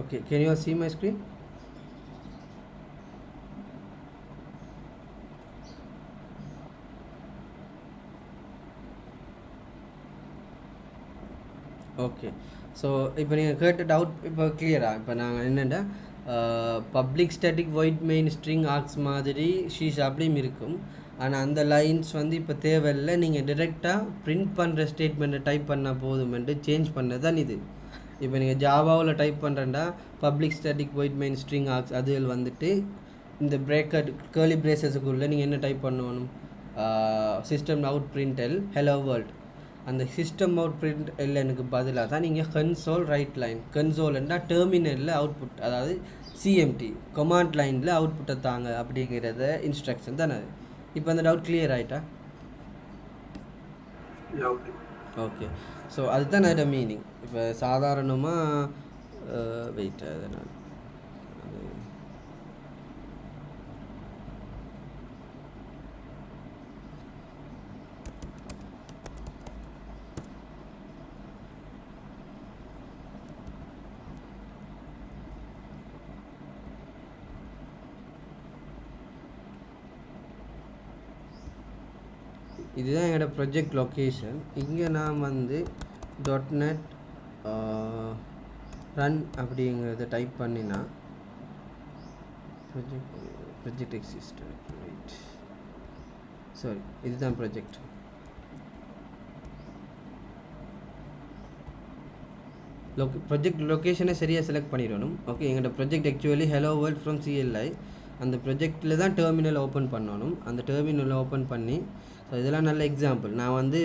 okay, can you see my screen? Okay. So இப்போ நீங்கள் கேட்ட டவுட் இப்போ கிளியரா? இப்போ நாங்கள் என்னென்னா public static void main string args மாதிரி ஷாப்லேயும் இருக்கும். ஆனால் அந்த லைன்ஸ் வந்து இப்போ தேவையில்லை, நீங்கள் டிரெக்டாக பிரிண்ட் பண்ணுற ஸ்டேட்மெண்ட்டை டைப் பண்ணால் போதுமென்ட்டு சேஞ்ச் பண்ணது தான் இது. இப்போ நீங்கள் ஜாவாவில் டைப் பண்ணுறேன்டா public static void main string args அதில் வந்துட்டு இந்த பிரேக்கட் கேர்லி பிரேசஸுக்குள்ளே நீங்கள் என்ன டைப் பண்ணணும், system out brindle hello world. அந்த சிஸ்டம் அவுட் பிரிண்ட் எல்எனுக்கு பதிலாக தான் நீங்கள் console.writeLine, கன்சோல்னா டெர்மினலில் அவுட்புட், அதாவது சிஎம்டி கமாண்ட் லைனில் அவுட்புட்டை தாங்க அப்படிங்கிறத இன்ஸ்ட்ரக்ஷன் தானே அது. இப்போ அந்த டவுட் கிளியர் ஆகிட்டா? ஓகே. ஸோ அதுதான் அதோட மீனிங். இப்போ சாதாரணமாக வெயிட் அதனால் இதுதான் என்னோட ப்ரொஜெக்ட் லொக்கேஷன். இங்கே நான் வந்து .NET ரன் அப்படிங்கிறத டைப் பண்ணினா ப்ரொஜெக்ட் எக்ஸிஸ்ட், ரைட், சாரி இதுதான் ப்ரொஜெக்ட். ப்ரொஜெக்ட் லொக்கேஷனை சரியாக செலக்ட் பண்ணிடணும். ஓகே, எங்களோட project actually hello world from CLI. அந்த ப்ரொஜெக்டில் தான் டெர்மினல் ஓப்பன் பண்ணணும். அந்த டெர்மினல் ஓப்பன் பண்ணி, ஸோ இதெல்லாம் நல்ல எக்ஸாம்பிள். நான் வந்து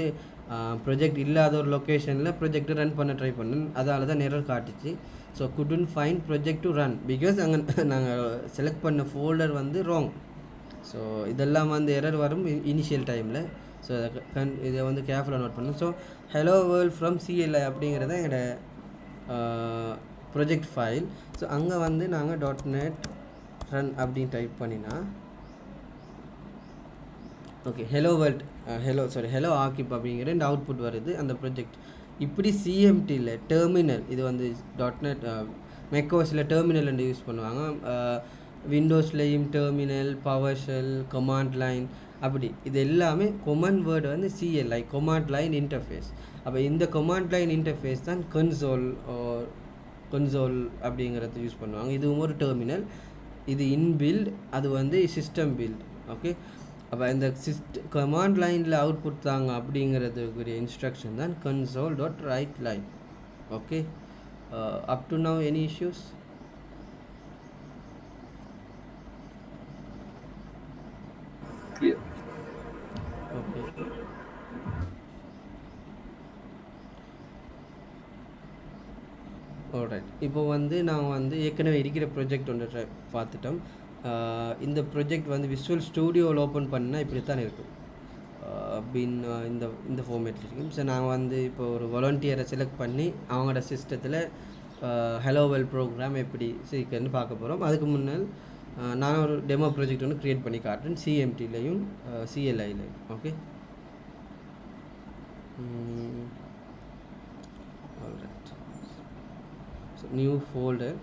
ப்ரொஜெக்ட் இல்லாத ஒரு லொக்கேஷனில் ப்ரொஜெக்டை ரன் பண்ண ட்ரை பண்ணேன், அதால் தான் எரர் காட்டுச்சு. So couldn't find project to run because அங்கே நாங்கள் செலக்ட் பண்ண ஃபோல்டர் வந்து ராங். ஸோ இதெல்லாம் வந்து எரர் வரும் இனிஷியல் டைமில். ஸோ இதை வந்து கேர்ஃபுல்லாக நோட் பண்ணணும். So hello world from CLI அப்படிங்கிறத எங்களோட ப்ரொஜெக்ட் ஃபைல். ஸோ அங்கே வந்து நாங்கள் .NET ரன் அப்படின்னு டைப் பண்ணினா ஓகே ஹெலோ வேர்ல்ட் ஹெலோ ஆர்கிப் அப்படிங்கிற இந்த அவுட்புட் வருது அந்த ப்ரொஜெக்ட். இப்படி சிஎம்டியில் டெர்மினல், இது வந்து .NET மெக்கோஸில் டெர்மினல் என்று யூஸ் பண்ணுவாங்க, விண்டோஸ்லேயும் terminal, power shell, command line அப்படி. இது எல்லாமே கொமன் வேர்டு வந்து CLI, கமாண்ட் லைன் இன்டர்ஃபேஸ். அப்போ இந்த கமாண்ட் லைன் இன்டர்ஃபேஸ் தான் கன்சோல் அப்படிங்கிறது யூஸ் பண்ணுவாங்க. இதுவும் ஒரு டெர்மினல். இது இன்பில்ட், அது வந்து சிஸ்டம் பில்ட். ஓகே, அப்போ இந்த கமாண்ட் லைனில் அவுட்புட் தாங்க அப்படிங்கிறதுக்குரிய இன்ஸ்ட்ரக்ஷன் தான் console.writeLine. Okay, up to now any issues? Okay, alright. இப்போ வந்து நான் வந்து ஏற்கனவே இருக்கிற ப்ரொஜெக்ட் ஒன்று பார்த்துட்டோம். இந்த ப்ரொஜெக்ட் வந்து விஷுவல் ஸ்டூடியோவில் ஓப்பன் பண்ணால் இப்படி தான் இருக்கும், இந்த ஃபார்மேட்டில் இருக்கும். ஸோ நான் வந்து இப்போ ஒரு வாலண்டியரை செலக்ட் பண்ணி அவங்களோட சிஸ்டத்தில் ஹெலோ வேர்ல்ட் ப்ரோக்ராம் எப்படி சீக்கிரம்னு பார்க்க போகிறோம். அதுக்கு முன்னால் நான் ஒரு டெமோ ப்ராஜெக்ட் ஒன்று க்ரியேட் பண்ணி காட்டுறேன் சிஎம்டிலையும் CLIலையும். Okay, alright. So new folder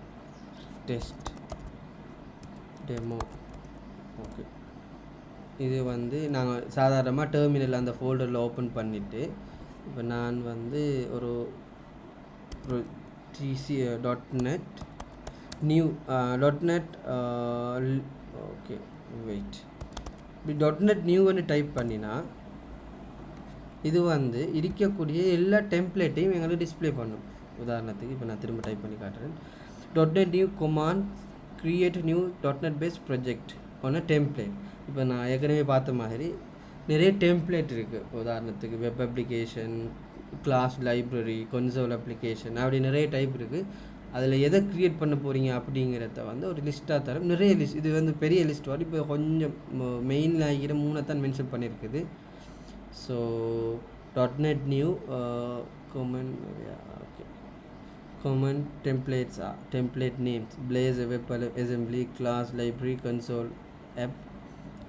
test demo. Okay, இது வந்து நாங்கள் சாதாரணமாக டெர்மினல் அந்த ஃபோல்டரில் ஓப்பன் பண்ணிவிட்டு இப்போ நான் வந்து ஒரு .NET new .NET okay wait இப்படி .NET நியூ வந்து டைப் பண்ணினா இது வந்து இருக்கக்கூடிய எல்லா டெம்ப்ளேட்டையும் எங்களுக்கு டிஸ்ப்ளே பண்ணும். உதாரணத்துக்கு இப்போ நான் திரும்ப டைப் பண்ணி காட்டுறேன். .NET new command create new .NET based project on a template. இப்போ நான் ஏற்கனவே பார்த்த மாதிரி நிறைய டெம்ப்ளேட் இருக்குது. உதாரணத்துக்கு web application, class library, console application, அப்படி நிறைய டைப் இருக்குது. அதில் எதை க்ரியேட் பண்ண போகிறீங்க அப்படிங்கிறத வந்து ஒரு லிஸ்ட்டாக தரும். நிறைய லிஸ்ட், இது வந்து பெரிய லிஸ்ட் வரும். இப்போ கொஞ்சம் மெயினில் ஆகிற 3 தான் மென்ஷன் பண்ணியிருக்குது. So .NET new command okay command templates template names blaze web assembly class library console app.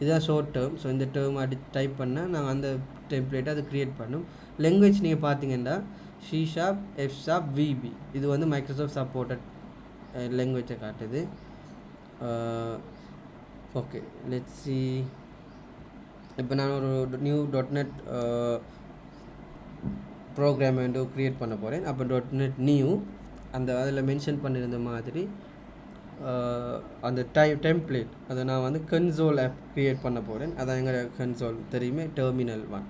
இதுதான் ஷார்ட் டேர்ம். ஸோ இந்த டேர்ம் டைப் பண்ணால் நாங்கள் அந்த டெம்ப்ளேட்டை அது க்ரியேட் பண்ணும். லாங்குவேஜ் நீங்கள் பார்த்தீங்கன்னா C#, F#, VB இது வந்து மைக்ரோசாஃப்ட் சப்போர்ட்டட் லாங்குவேஜை காட்டுது. Okay let's C. இப்போ நான் ஒரு நியூ .NET ப்ரோக்ராம் வந்து க்ரியேட் பண்ண போகிறேன். அப்போ .NET நியூ அந்த அதில் மென்ஷன் பண்ணியிருந்த மாதிரி அந்த டெம்ப்ளேட் அதை நான் வந்து கன்சோல் ஆப் க்ரியேட் பண்ண போகிறேன். அதான் எங்கள் கன்சோல் தெரியுமே, டெர்மினல் 1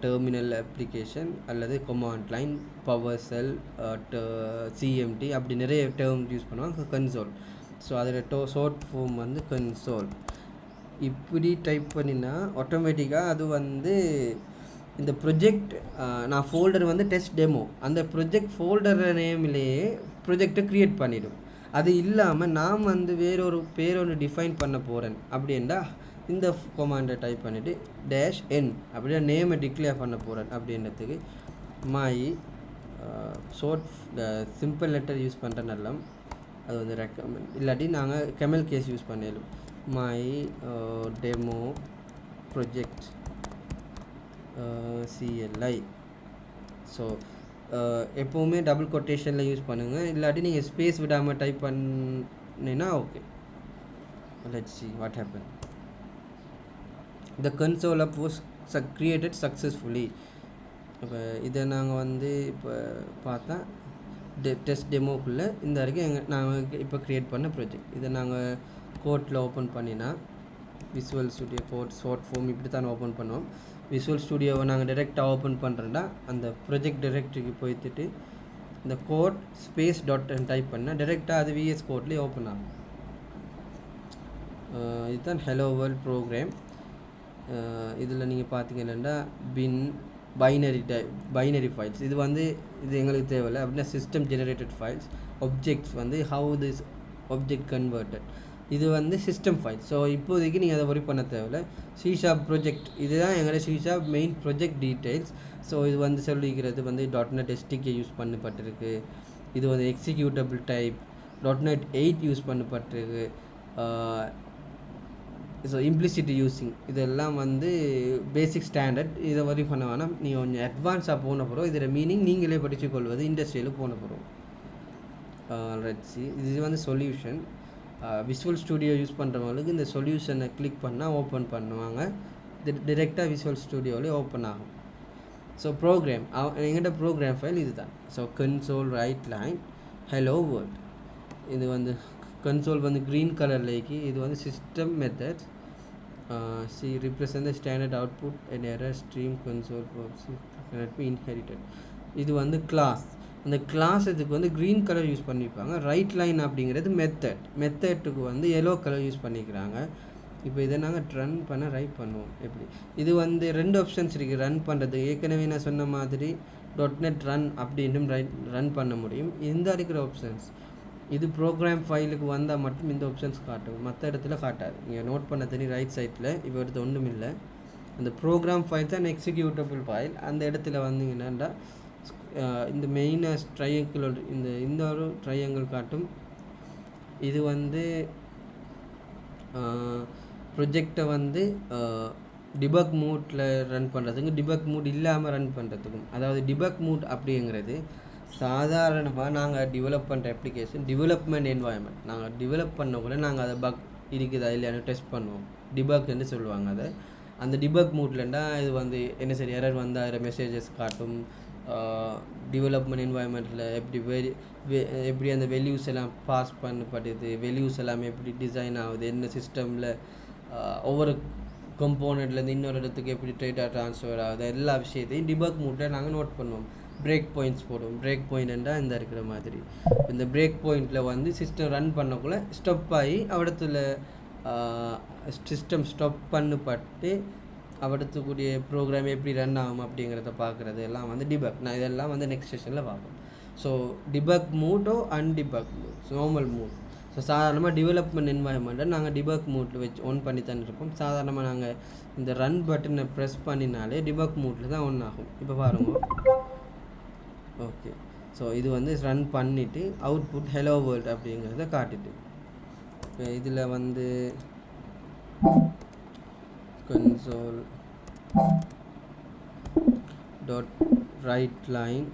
டெர்மினல் அப்ளிகேஷன் அல்லது கமாண்ட் லைன், பவர் செல், CMD அப்படி நிறைய டேர்ம் யூஸ் பண்ணுவாங்க கன்சோல். ஸோ அதில் ஷார்ட் ஃபார்ம் வந்து கன்சோல். இப்படி டைப் பண்ணினா ஆட்டோமேட்டிக்காக அது வந்து இந்த ப்ரொஜெக்ட் நான் ஃபோல்டர் வந்து டெஸ்ட் டெமோ அந்த ப்ரொஜெக்ட் ஃபோல்டர் நேம்லேயே ப்ரொஜெக்டை க்ரியேட் பண்ணிடும். அது இல்லாமல் நான் வந்து வேறொரு பேரொன்று டிஃபைன் பண்ண போகிறேன் அப்படின்னா இந்த கொமாண்டை டைப் பண்ணிவிட்டு -n அப்படியே நேமை டிக்ளேர் பண்ண போகிறேன் அப்படின்றதுக்கு my short simple letter use பண்ணுறனால அது வந்து ரெக்கமெண்ட், இல்லாட்டி நாங்கள் கெமல் கேஸ் யூஸ் பண்ணிடலாம். My demo project CLI. So எப்போவுமே டபுள் கொட்டேஷனில் யூஸ் பண்ணுங்கள், இல்லாட்டி நீங்கள் ஸ்பேஸ் விடாமல் டைப் பண்ணினா okay. Let's see what happened. The console app was created successfully. இப்போ இதை நாங்கள் வந்து இப்போ பார்த்தா டெஸ்ட் டெமோக்குள்ளே இந்த வரைக்கும் நாங்கள் இப்போ க்ரியேட் பண்ண ப்ராஜெக்ட். இதை நாங்கள் கோட்டில் ஓப்பன் பண்ணினா Visual Studio Code short form இப்படி தான் ஓப்பன் பண்ணுவோம். விசுவல் ஸ்டுடியோவை நாங்கள் டைரெக்டாக ஓப்பன் பண்ணுறோன்னா அந்த ப்ரொஜெக்ட் டைரெக்டரிக்கு போய்த்துட்டு இந்த கோட் ஸ்பேஸ் .n டைப் பண்ணால் டைரெக்டாக அது VS கோட்லேயே ஓப்பன் ஆகும். இதுதான் ஹலோ வேர்ல்ட் ப்ரோக்ராம். இதில் நீங்கள் பார்த்தீங்கன்னா பைனரி ஃபைல்ஸ் இது வந்து இது எங்களுக்கு தேவையில்லை அப்படின்னா சிஸ்டம் ஜெனரேட்டட் ஃபைல்ஸ். ஆப்ஜெக்ட்ஸ் வந்து ஹவு திஸ் ஆப்ஜெக்ட் கன்வெர்ட்டட் இது வந்து சிஸ்டம் ஃபைல். ஸோ இப்போதைக்கு நீங்கள் அதை ஒரி பண்ண தேவையில்லை. C# ப்ரொஜெக்ட் இதுதான் எங்களோட C# main project details. So இது வந்து சொல்லிக்கிறது வந்து .NET SDK யூஸ் பண்ணப்பட்டிருக்கு. இது வந்து எக்ஸிக்யூட்டபிள் டைப் .NET 8 யூஸ் பண்ணப்பட்டிருக்கு. ஸோ இம்ப்ளிசிட்டி யூஸிங் இதெல்லாம் வந்து பேசிக் ஸ்டாண்டர்ட். இதை வரி பண்ண வேணாம். நீங்கள் கொஞ்சம் அட்வான்ஸாக போன போகிறோம். இதில் மீனிங் நீங்களே படித்துக்கொள்வது இண்டஸ்ட்ரியில் போன போகிறோம். இது வந்து சொல்யூஷன். விசுவல் ஸ்டுடியோ யூஸ் பண்ணுறவங்களுக்கு இந்த சொல்யூஷனை கிளிக் பண்ணால் ஓப்பன் பண்ணுவாங்க. இது டிரெக்டாக விசுவல் ஸ்டுடியோவிலே ஓப்பன் ஆகும். ஸோ ப்ரோக்ராம் எங்கிட்ட ப்ரோக்ராம் ஃபைல் இது தான். So console write line hello world. இது வந்து கன்சோல் வந்து க்ரீன் கலர்லேக்கு இது வந்து system method represent the standard output and error stream console cannot be inherited. இது வந்து கிளாஸ். அந்த கிளாஸ் இதுக்கு வந்து க்ரீன் கலர் யூஸ் பண்ணியிருப்பாங்க. ரைட் லைன் அப்படிங்கிறது மெத்தட்டுக்கு வந்து எல்லோ கலர் யூஸ் பண்ணிக்கிறாங்க. இப்போ இதை நாங்கள் ரன் பண்ண ரைட் பண்ணுவோம். எப்படி இது வந்து 2 ஆப்ஷன்ஸ் இருக்குது ரன் பண்ணுறது. ஏற்கனவே நான் சொன்ன மாதிரி .NET ரன் அப்படின்னு ரன் பண்ண முடியும். இந்த இருக்கிற ஆப்ஷன்ஸ் இது ப்ரோக்ராம் ஃபைலுக்கு வந்தால் மட்டும் இந்த ஆப்ஷன்ஸ் காட்டும், மற்ற இடத்துல காட்டாது. நீங்கள் நோட் பண்ண தெரியும் ரைட் சைட்டில். இப்போ எடுத்து ஒன்றும் இல்லை. அந்த ப்ரோக்ராம் ஃபைல் தான் எக்ஸிக்யூட்டபிள் ஃபைல். அந்த இடத்துல வந்தீங்கன்னா இந்த மெயினாக ட்ரையாங்கிள் இந்த ஒரு ட்ரையாங்கிள் காட்டும். இது வந்து ப்ரொஜெக்டை வந்து டிபக் மூட்டில் ரன் பண்ணுறதுக்கு டிபக் மூட் இல்லாமல் ரன் பண்ணுறதுக்கும். அதாவது டிபக் மூட் அப்படிங்கிறது சாதாரணமாக நாங்கள் டெவலப் பண்ணுற அப்ளிகேஷன் டெவலப்மெண்ட் என்வாயன்மெண்ட் நாங்கள் டெவலப் பண்ணக்குள்ள நாங்கள் அதை பக் இருக்குதா இல்லையான்னு டெஸ்ட் பண்ணுவோம். டிபக்ன்னு சொல்லுவாங்க அதை. அந்த டிபக் மூட்லன்னா இது வந்து என்ன சரி எரர் வந்தால் அதில் மெசேஜஸ் காட்டும். டெவலப்மெண்ட் என்வாயன்மெண்ட்டில் எப்படி அந்த வெல்யூஸ் எல்லாம் பாஸ் பண்ணப்படுது, வெல்யூஸ் எல்லாமே எப்படி டிசைன் ஆகுது, என்ன சிஸ்டமில் ஒவ்வொரு கம்போனண்ட்லேருந்து இன்னொரு இடத்துக்கு எப்படி டேட்டா ட்ரான்ஸ்ஃபர் ஆகுது எல்லா விஷயத்தையும் டிபக் மூட்டில் நாங்கள் நோட் பண்ணுவோம். பிரேக் பாயிண்ட்ஸ் போடுவோம். பிரேக் பாயிண்ட்னா இந்த இருக்கிற மாதிரி இந்த பிரேக் பாயிண்டில் வந்து சிஸ்டம் ரன் பண்ணக்குள்ளே ஸ்டாப் ஆகி அவடத்துல சிஸ்டம் ஸ்டாப் பண்ணப்பட்டு அவடத்துக்கூடிய ப்ரோக்ராம் எப்படி ரன் ஆகும் அப்படிங்கிறத பார்க்குறது எல்லாம் வந்து டிபக். நான் இதெல்லாம் வந்து நெக்ஸ்ட் செஷனில் பார்ப்போம். ஸோ டிபக் மூட்டோ undebug mode, normal mode. So சாதாரணமாக டெவலப்மெண்ட் என்வாயன்மெண்ட்டை நாங்கள் டிபக் மூட்டில் வச்சு ஒன் பண்ணி தான் இருப்போம். சாதாரணமாக நாங்கள் இந்த ரன் பட்டனை ப்ரெஸ் பண்ணினாலே டிபக் மூட்டில் தான் ஒன் ஆகும். இப்போ பாருங்க. ஓகே, ஸோ இது வந்து ரன் பண்ணிவிட்டு அவுட்புட் ஹெலோ வேர்ல்ட் அப்படிங்கிறத காட்டிட்டு இப்போ இதில் வந்து console dot write line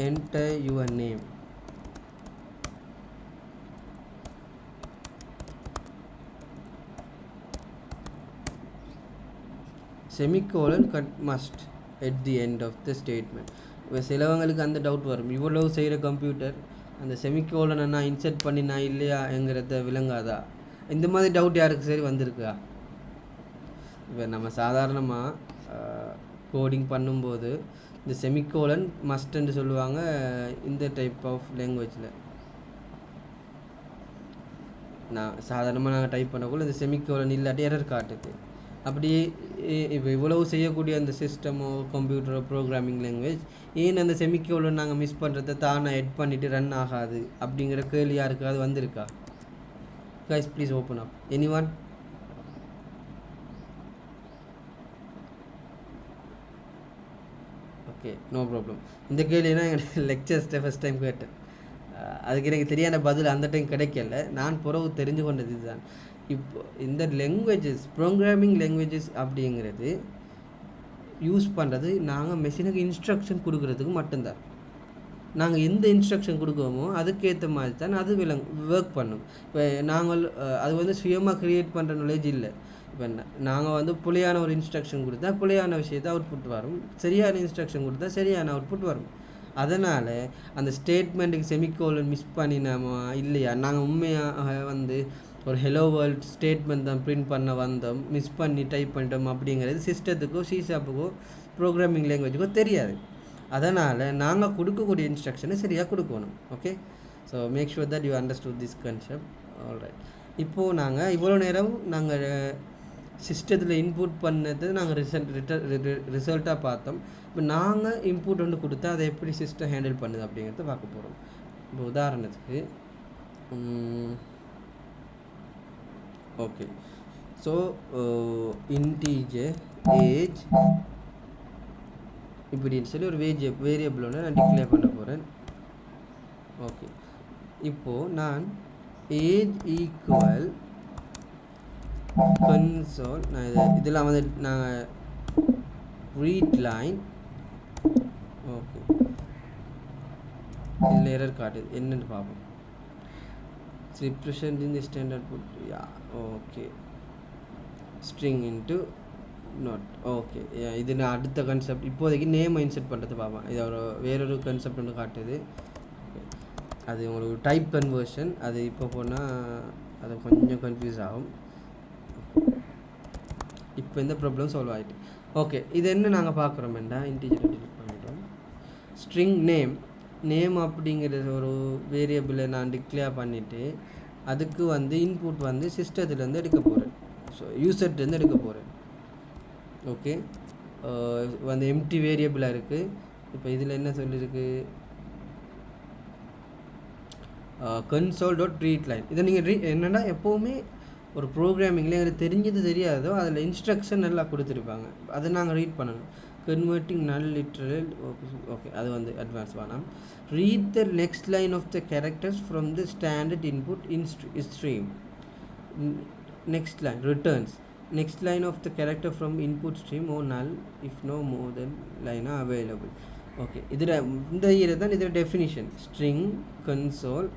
enter your name. Semicolon cut must at the end of the statement. இப்போ சிலவங்களுக்கு அந்த டவுட் வரும், இவ்வளவு செய்கிற கம்ப்யூட்டர் அந்த செமிகோலனை நான் இன்சர்ட் பண்ணினா இல்லையா என்கிறத விளங்காதா? இந்த மாதிரி டவுட் யாருக்கு சரி வந்திருக்கா? இப்போ நம்ம சாதாரணமாக கோடிங் பண்ணும்போது இந்த செமிகோலன் மஸ்ட்ன்னு சொல்லுவாங்க இந்த டைப் ஆஃப் லாங்குவேஜில். நான் சாதாரணமாக நாங்கள் டைப் பண்ணக்குள்ள இந்த செமிகோலன் இல்லாட்டி எரர் காட்டுது. அப்படியே இப்போ இவ்வளவு செய்யக்கூடிய அந்த சிஸ்டமோ கம்ப்யூட்டரோ ப்ரோக்ராமிங் லாங்குவேஜ் ஏன் அந்த செமிகோலன் நாங்கள் மிஸ் பண்ணுறதை தானே எட் பண்ணிவிட்டு ரன் ஆகாது அப்படிங்கிற கேள்வி யாருக்காவது வந்திருக்கா? Guys please open up. Anyone? Okay, no problem. இந்த கேள்வினா எனக்கு லெக்சர்ஸ்ட்டை ஃபஸ்ட் டைம் கேட்டேன். அதுக்கு எனக்கு தெரியாத பதில் அந்த டைம் கிடைக்கல. நான் பிறகு தெரிஞ்சு கொண்டது இதுதான். இப்போ இந்த லாங்குவேஜஸ் ப்ரோக்ராமிங் லாங்குவேஜஸ் அப்படிங்கிறது யூஸ் பண்ணுறது நாங்கள் மெஷினுக்கு இன்ஸ்ட்ரக்ஷன் கொடுக்குறதுக்கு மட்டும்தான். நாங்கள் எந்த இன்ஸ்ட்ரக்ஷன் கொடுக்குறோமோ அதுக்கேற்ற மாதிரி தான் அது ஒர்க் பண்ணும். இப்போ நாங்கள் அது வந்து சுயமாக க்ரியேட் பண்ணுற நாலேஜ் இல்லை. இப்போ நாங்கள் வந்து புலியான ஒரு இன்ஸ்ட்ரக்ஷன் கொடுத்தா புலியான விஷயத்தை அவுட்புட் வரும், சரியான இன்ஸ்ட்ரக்ஷன் கொடுத்தா சரியான அவுட்புட் வரும். அதனால் அந்த ஸ்டேட்மெண்ட்டுக்கு செமிகோலன் மிஸ் பண்ணினோமா இல்லையா, நாங்கள் உண்மையாக வந்து ஒரு ஹெலோ வேர்ல்ட் ஸ்டேட்மெண்ட் தான் பிரிண்ட் பண்ண வந்தோம், மிஸ் பண்ணி டைப் பண்ணிட்டோம் அப்படிங்கிறது சிஸ்டத்துக்கோ சிஷாப்புக்கோ ப்ரோக்ராமிங் லாங்குவேஜுக்கோ தெரியாது. அதனால் நாங்கள் கொடுக்கக்கூடிய இன்ஸ்ட்ரக்ஷனை சரியாக கொடுக்கணும். Okay, so make sure that you understood this concept. Alright, இப்போது நாங்கள் இவ்வளோ நேரம் நாங்கள் சிஸ்டத்தில் இன்புட் பண்ணது நாங்கள் ரிசல்ட்டாக பார்த்தோம். இப்போ நாங்கள் இன்புட் ஒன்று கொடுத்தா அதை எப்படி சிஸ்டம் ஹேண்டில் பண்ணுது அப்படிங்கிறத பார்க்க போகிறோம். இப்போ உதாரணத்துக்கு ஓகே, ஸோ இன்டீஜர் ஏஜ் இப்படின்னு சொல்லி ஒரு வேரியபிள் ஒன்று நான் டிக்ளேர் பண்ண போகிறேன். ஓகே, இப்போது நான் ஏஜ் ஈக்குவல் console நான் இதெல்லாம் வந்து நாங்கள் ரீட் லைன். ஓகே, இதில் எரர் காட்டுது, என்னென்னு பார்ப்போம். represent in the standard put, yeah, okay, string into not, okay, yeah, இது நான் அடுத்த கான்செப்ட். இப்போதைக்கு நேம் இன்செர்ட் பண்ணுறது பார்ப்போம். இது ஒரு வேறொரு கான்செப்ட் ஒன்று காட்டுது. அது உங்களுக்கு டைப் கன்வர்ஷன். அது இப்போ போனால் அது கொஞ்சம் கன்ஃபியூஸ் ஆகும். இப்போ இந்த ப்ராப்ளம் சால்வ் ஆகிட்டு. ஓகே, இது என்ன நாங்கள் பார்க்குறோம்டா, இன்டீஜர் டிலீட் பண்ணிட்டோம். ஸ்ட்ரிங் நேம் அப்படிங்கிற ஒரு வேரியபிளை நான் டிக்ளேர் பண்ணிவிட்டு அதுக்கு வந்து இன்புட் வந்து சிஸ்டத்துலேருந்து எடுக்க போகிறேன். ஸோ யூசர்லேருந்து எடுக்க போகிறேன். ஓகே, வந்து எம்டி வேரியபிளாக இருக்குது. இப்போ இதில் என்ன சொல்லியிருக்கு, console dot read line. இதை நீங்கள் என்னென்னா எப்போவுமே ஒரு ப்ரோக்ராமிங்கில் எங்களுக்கு தெரிஞ்சது தெரியாதோ அதில் இன்ஸ்ட்ரக்ஷன் நல்லா கொடுத்துருப்பாங்க, அதை நாங்கள் ரீட் பண்ணணும். கன்வெர்ட்டிங் நல் லிட்ரல், ஓகே, அது வந்து அட்வான்ஸ் வேணாம். Read the next line of the characters from the standard input in stream. Next line returns next line of the character from input stream or null if no more than line are available. Okay, இதில் இந்த year தான் இதில் definition. String console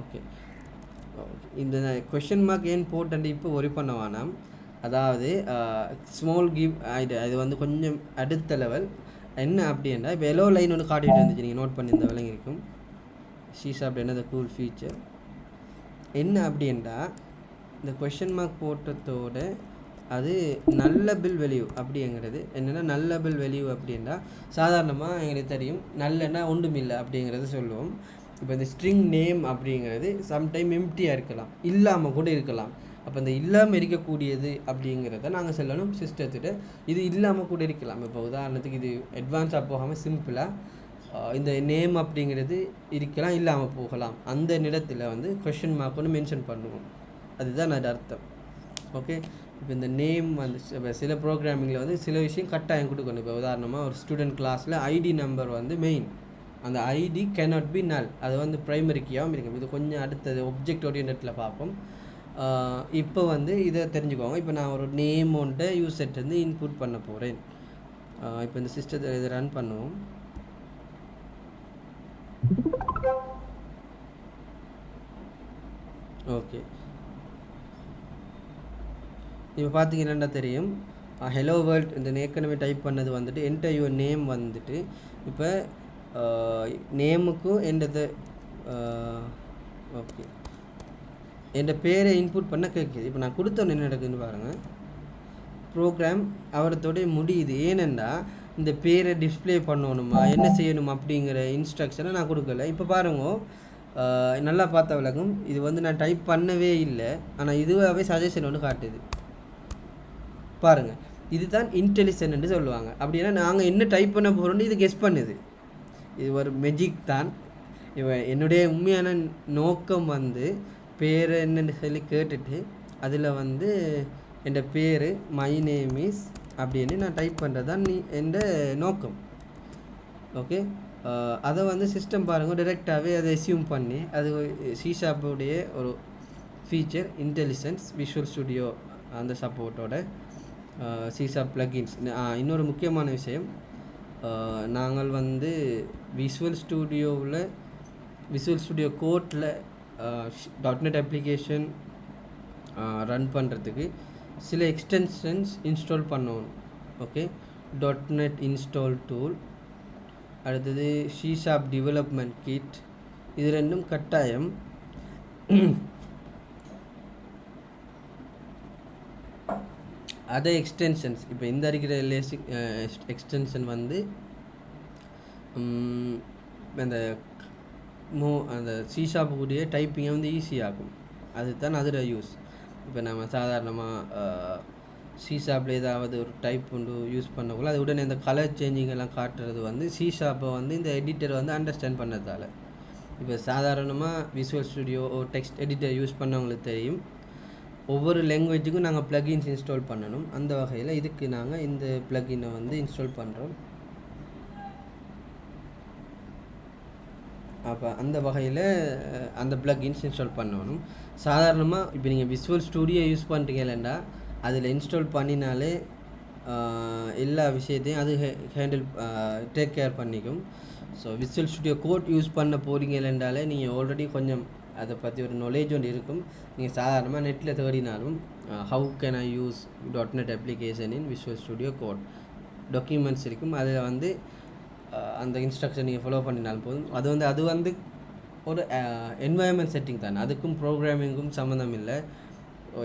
okay. இந்த question mark ஏன் போட்டு இப்போ worry பண்ண வேணாம். அதாவது ஸ்மால் கிவ் அது வந்து கொஞ்சம் அடுத்த லெவல். என்ன அப்படின்னா இப்போ எல்லோ லைன் ஒன்று காட்டிகிட்டு இருந்துச்சு, நீங்கள் நோட் பண்ணி இந்த விலங்கு இருக்கும். ஷீஷாப் என்னது கூல் ஃபீச்சர் என்ன அப்படின்னா இந்த கொஷின் மார்க் போட்டதோட அது நல்லபிள் வேல்யூ அப்படிங்கிறது என்னென்னா நல்லபிள் வேல்யூ அப்படின்னா சாதாரணமாக எங்களுக்கு தெரியும் நல்லன்னா ஒன்றுமில்லை அப்படிங்கிறது சொல்லுவோம். இப்போ இந்த ஸ்ட்ரிங் நேம் அப்படிங்கிறது சம்டைம் எம்டியாக இருக்கலாம், இல்லாமல் கூட இருக்கலாம். அப்போ இந்த இல்லாமல் இருக்கக்கூடியது அப்படிங்கிறத நாங்கள் சொல்லணும் சிஸ்டத்திட்ட. இது இல்லாமல் கூட இருக்கலாம். இப்போ உதாரணத்துக்கு இது அட்வான்ஸாக போகாமல் சிம்பிளாக இந்த நேம் அப்படிங்கிறது இருக்கலாம், இல்லாமல் போகலாம். அந்த நிலத்தில் வந்து கொஷின் மார்க் ஒன்று மென்ஷன் பண்ணுவோம். அதுதான் அது அர்த்தம். ஓகே, இப்போ இந்த நேம் வந்து இப்போ சில ப்ரோக்ராமிங்கில் வந்து சில விஷயம் கட்டாயம் கொடுக்கணும். இப்போ உதாரணமாக ஒரு ஸ்டூடெண்ட் கிளாஸில் ஐடி நம்பர் வந்து மெயின், அந்த ஐடி கேனாட் பி நல், அது வந்து ப்ரைமரி கீயாகவும் இருக்கும். இது கொஞ்சம் அடுத்தது ஒப்ஜெக்ட் ஓரியன்டடில் பார்ப்போம். இப்போ வந்து இதை தெரிஞ்சுக்கோங்க. இப்போ நான் ஒரு நேம் ஒன்றை யூசர்ட்டேருந்து இன்புட் பண்ண போகிறேன். இப்போ இந்த சிஸ்டத்தை இதை ரன் பண்ணுவோம். ஓகே, இப்போ பார்த்தீங்கன்னா தெரியும் ஹலோ வேர்ல்ட் இந்த ஏற்கனவே டைப் பண்ணது வந்துட்டு என்டர் யுவர் நேம் வந்துட்டு இப்போ நேமுக்கும் என்னது ஓகே என் பேரை இன்புட் பண்ண கேட்குது. இப்போ நான் கொடுத்தோன்னு என்ன நடக்குதுன்னு பாருங்கள். ப்ரோக்ராம் அவரத்தோடைய முடியுது. ஏனெண்டா இந்த பேரை டிஸ்பிளே பண்ணணுமா என்ன செய்யணும் அப்படிங்கிற இன்ஸ்ட்ரக்ஷனை நான் கொடுக்கல. இப்போ பாருங்க, நல்லா பார்த்த விளக்கும். இது வந்து நான் டைப் பண்ணவே இல்லை, ஆனால் இதுவாகவே சஜஷன் ஒன்று காட்டுது பாருங்கள். இதுதான் இன்டெலிஜென்ட்னு சொல்லுவாங்க. அப்படின்னா நாங்கள் என்ன டைப் பண்ண போகிறோன்னு இது கெஸ் பண்ணுது. இது ஒரு மெஜிக் தான். இவன் என்னுடைய உண்மையான நோக்கம் வந்து பேர் என்னென்னு சொல்லி கேட்டுட்டு அதில் வந்து என் பேர் மை நேம் இஸ் அப்படின்னு நான் டைப் பண்ணுறது தான் என் நோக்கம். ஓகே, அதை வந்து சிஸ்டம் பாருங்கள் டைரெக்டாகவே அதை அஸ்யூம் பண்ணி அது ஷீஷாப்புடைய ஒரு ஃபீச்சர் இன்டெலிஜென்ஸ் விஷுவல் ஸ்டுடியோ அந்த சப்போர்ட்டோட ஷீஷாப் ப்ளகின்ஸ். இன்னொரு முக்கியமான விஷயம், நாங்கள் வந்து விஷுவல் ஸ்டுடியோ கோட்டில் .NET அப்ளிகேஷன் ரன் பண்ணுறதுக்கு சில எக்ஸ்டென்ஷன்ஸ் இன்ஸ்டால் பண்ணணும். ஓகே, .NET இன்ஸ்டால் டூல், அடுத்தது ஷீஷாப் டெவலப்மெண்ட் கிட், இது ரெண்டும் கட்டாயம். அதர் எக்ஸ்டென்ஷன்ஸ் இப்போ இந்த இருக்கிற எக்ஸ்டென்ஷன் வந்து அந்த ஷீஷாப்புடைய டைப்பிங்கை வந்து ஈஸியாகும். அதுதான் அதில் யூஸ். இப்போ நம்ம சாதாரணமாக ஷீஷாப்பில் ஏதாவது ஒரு டைப் கொண்டு யூஸ் பண்ணக்குள்ள அது உடனே இந்த கலர் சேஞ்சிங் எல்லாம் காட்டுறது வந்து ஷீஷாப்பை வந்து இந்த எடிட்டர் வந்து அண்டர்ஸ்டாண்ட் பண்ணதால். இப்போ சாதாரணமாக visual studio text editor use பண்ணவங்களுக்கு தெரியும், ஒவ்வொரு லாங்குவேஜுக்கும் நாங்கள் ப்ளகின்ஸ் இன்ஸ்டால் பண்ணணும். அந்த வகையில் இதுக்கு நாங்கள் இந்த ப்ளகினை வந்து இன்ஸ்டால் பண்ணுறோம். அப்போ அந்த வகையில் அந்த ப்ளகின்ஸ் இன்ஸ்டால் பண்ணணும். சாதாரணமாக இப்போ நீங்கள் விஷுவல் ஸ்டுடியோ யூஸ் பண்ணுறீங்களா அதில் இன்ஸ்டால் பண்ணினாலே எல்லா விஷயத்தையும் அது ஹேண்டில் டேக் கேர் பண்ணிக்கும். So Visual studio Code use பண்ண போகிறீங்களென்றாலே நீங்கள் ஆல்ரெடி கொஞ்சம் அதை பற்றி ஒரு நாலேஜ் ஒன்று இருக்கும். நீங்கள் சாதாரணமாக நெட்டில் தேடினாலும் how can I use .NET application in Visual studio Code documents இருக்கும். அதில் வந்து அந்த இன்ஸ்ட்ரக்ஷன் நீங்கள் ஃபாலோ பண்ணினாலும் போதும். அது வந்து ஒரு என்வாயன்மெண்ட் செட்டிங் தானே, அதுக்கும் ப்ரோக்ராமிங்கும் சம்மந்தம் இல்லை.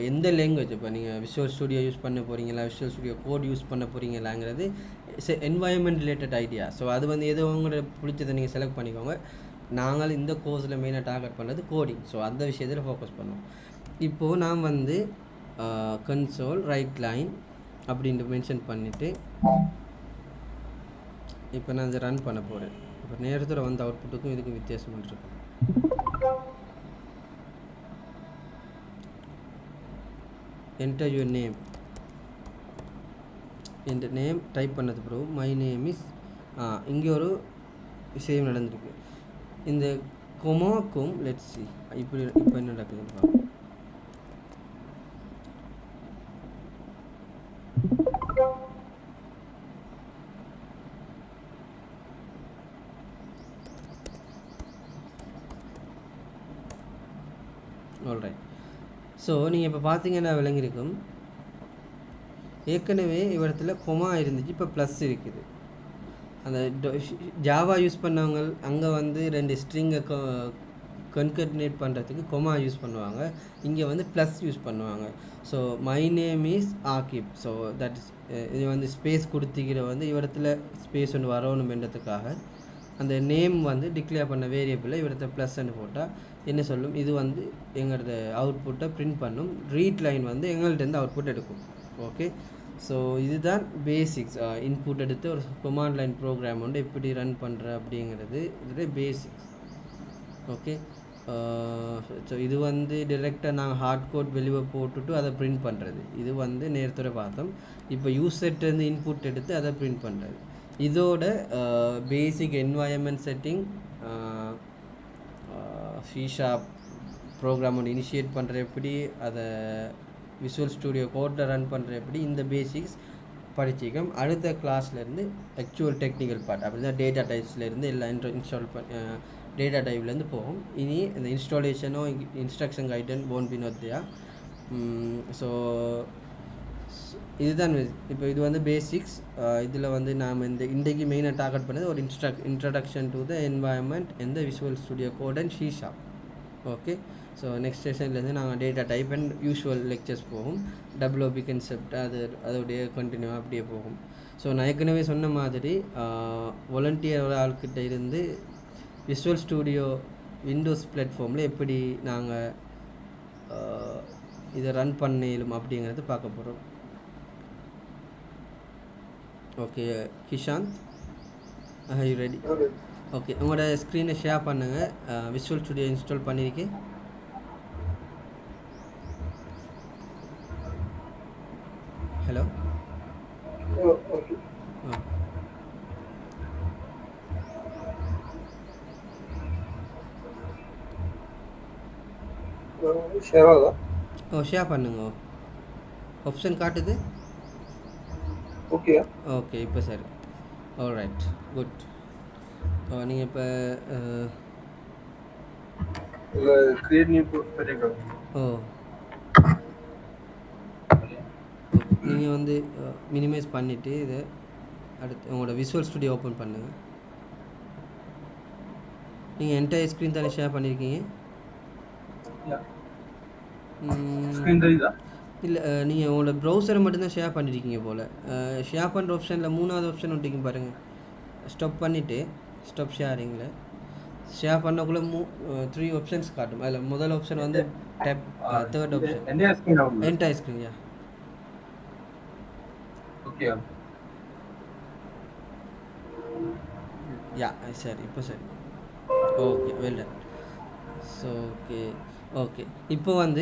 எந்த லாங்குவேஜ் இப்போ நீங்கள் விஷுவல் ஸ்டுடியோ யூஸ் பண்ண போகிறீங்களா விஷுவல் ஸ்டுடியோ கோட் யூஸ் பண்ண போகிறீங்களாங்கிறது என்வாயன்மெண்ட் ரிலேட்டட் ஐடியா. ஸோ அது வந்து எதோ உங்களோட பிடிச்சதை நீங்கள் செலக்ட் பண்ணிக்கோங்க. நாங்கள் இந்த கோர்ஸில் மெயினாக டார்கெட் பண்ணுறது கோடிங். ஸோ அந்த விஷயத்தில் ஃபோக்கஸ் பண்ணுவோம். இப்போது நான் வந்து கன்சோல் ரைட் லைன் அப்படின்ட்டு மென்ஷன் பண்ணிவிட்டு இப்போ நான் இதை ரன் பண்ண போகிறேன். இப்போ நேரத்தில் வந்து அவுட்புட்டுக்கும் இதுக்கும் வித்தியாசம் இருக்கும். என்டர் யுவர் நேம், என்ற நேம் டைப் பண்ணது பிறகு மை நேம் இஸ் இங்கே ஒரு விஷயம் நடந்திருக்கு. இந்த கொமாக்கும் லெட்ஸ் சி இப்போ என்ன நடக்குதுன்னு பார்ப்போம். ஆல்ரைட். ஸோ நீங்கள் இப்போ பார்த்தீங்கன்னா விளங்கியிருக்கும், ஏற்கனவே இவ்விடத்தில் கொமா இருந்துச்சு, இப்போ ப்ளஸ் இருக்குது. அந்த ஜாவா யூஸ் பண்ணவங்க அங்கே வந்து 2 ஸ்ட்ரிங்கை கன்கர்டினேட் பண்ணுறதுக்கு கொமா யூஸ் பண்ணுவாங்க. இங்கே வந்து ப்ளஸ் யூஸ் பண்ணுவாங்க. ஸோ மை நேம் இஸ் ஆகிப். ஸோ தட் இஸ் இது வந்து ஸ்பேஸ் கொடுத்திக்கிற வந்து இவரத்தில் ஸ்பேஸ் ஒன்று வரணுமென்றதுக்காக அந்த நேம் வந்து டிக்ளேர் பண்ண வேரியபிளை இவரத்தை ப்ளஸ்ன்னு போட்டால் என்ன சொல்லும், இது வந்து எங்களோட அவுட்புட்டை பிரிண்ட் பண்ணும். ரீட் லைன் வந்து எங்கள்கிட்டருந்து அவுட்புட் எடுக்கும். ஓகே, ஸோ இதுதான் பேசிக்ஸ். இன்புட் எடுத்து ஒரு கமாண்ட் லைன் ப்ரோக்ராம் வந்து எப்படி ரன் பண்ணுற அப்படிங்கிறது இதோட பேசிக்ஸ். ஓகே, ஸோ இது வந்து டிரெக்டாக நாங்கள் ஹார்ட் கோட் வெளியே போட்டுட்டு அதை பிரிண்ட் பண்ணுறது. இது வந்து நேரத்தோட பார்த்தோம். இப்போ யூசர்ட்டேருந்து இன்புட் எடுத்து அதை பிரிண்ட் பண்ணுறது. இதோட பேசிக் என்வாயன்மெண்ட் செட்டிங், C# ப்ரோக்ராம் ஒன்று இனிஷியேட் பண்ணுற எப்படி, அதை விஷுவல் ஸ்டுடியோ கோட்டில் ரன் பண்ணுற எப்படி, இந்த பேசிக்ஸ் படிச்சிக்கோம். அடுத்த கிளாஸ்லேருந்து ஆக்சுவல் டெக்னிக்கல் பார்ட் அப்படி தான் டேட்டா டைப்ஸ்லேருந்து எல்லாம் இன்ஸ்டால் டேட்டா டைப்லேருந்து போகும். இனி இந்த இன்ஸ்டாலேஷனோ இன்ஸ்ட்ரக்ஷன் கைடன் போன் பின்னோத்தியா. ஸோ இதுதான் இப்போ இது வந்து பேசிக்ஸ். இதில் வந்து நாம் இன்றைக்கு மெயினாக டார்கெட் பண்ணது ஒரு இன்ட்ரடக்ஷன் டு த என்வாயன்மெண்ட் இந்த visual studio code and C#. Okay, so next செஷன்லேருந்து நாங்கள் data type and usual lectures போகும். WOP கன்செப்ட் அதோடைய கண்டினியூவாக அப்படியே போகும். ஸோ நான் ஏற்கனவே சொன்ன மாதிரி வாலண்டியர் ஆள்கிட்ட இருந்து விஷுவல் ஸ்டுடியோ விண்டோஸ் பிளாட்ஃபார்மில் எப்படி நாங்கள் இதை ரன் பண்ணிடும் அப்படிங்கிறது பார்க்க போகிறோம். Okay Kishanth, you ready? Okay, உங்களோட ஸ்க்ரீனை ஷேர் பண்ணுங்கள். விஷுவல் ஸ்டுடியோ இன்ஸ்டால் பண்ணியிருக்கேன். ஹலோ, ஷேர் பண்ணுங்க. ஆப்ஷன் காட்டுது. ஓகே ஓகே, இப்போ சரி. All right, good. நீங்கள் இப்போ கிரியேட் நியூ ப்ராஜெக்ட். நீங்கள் வந்து மினிமைஸ் பண்ணிவிட்டு இதை அடுத்து உங்களோட விஷுவல் ஸ்டுடியோ ஓப்பன் பண்ணுங்கள். நீங்கள் என்டையர் ஸ்க்ரீன் தானே ஷேர் பண்ணியிருக்கீங்க? இல்லை, நீங்கள் உங்களோட ப்ரௌசரை மட்டும்தான் ஷேர் பண்ணியிருக்கீங்க போல். ஷேர் பண்ணுற ஆப்ஷனில் 3வது ஆப்ஷன் ஒட்டிக்கும் பாருங்கள். ஸ்டாப் பண்ணிவிட்டு ஸ்டாப் ஷேரிங்கில் ஷேர் பண்ணக்குள்ளே 3 ஆப்ஷன்ஸ் காட்டும். அதில் முதல் ஆப்ஷன் வந்து tab, third option entire screen. Okay சரி, இப்போ சரி. Okay, well done. So okay இப்போ வந்து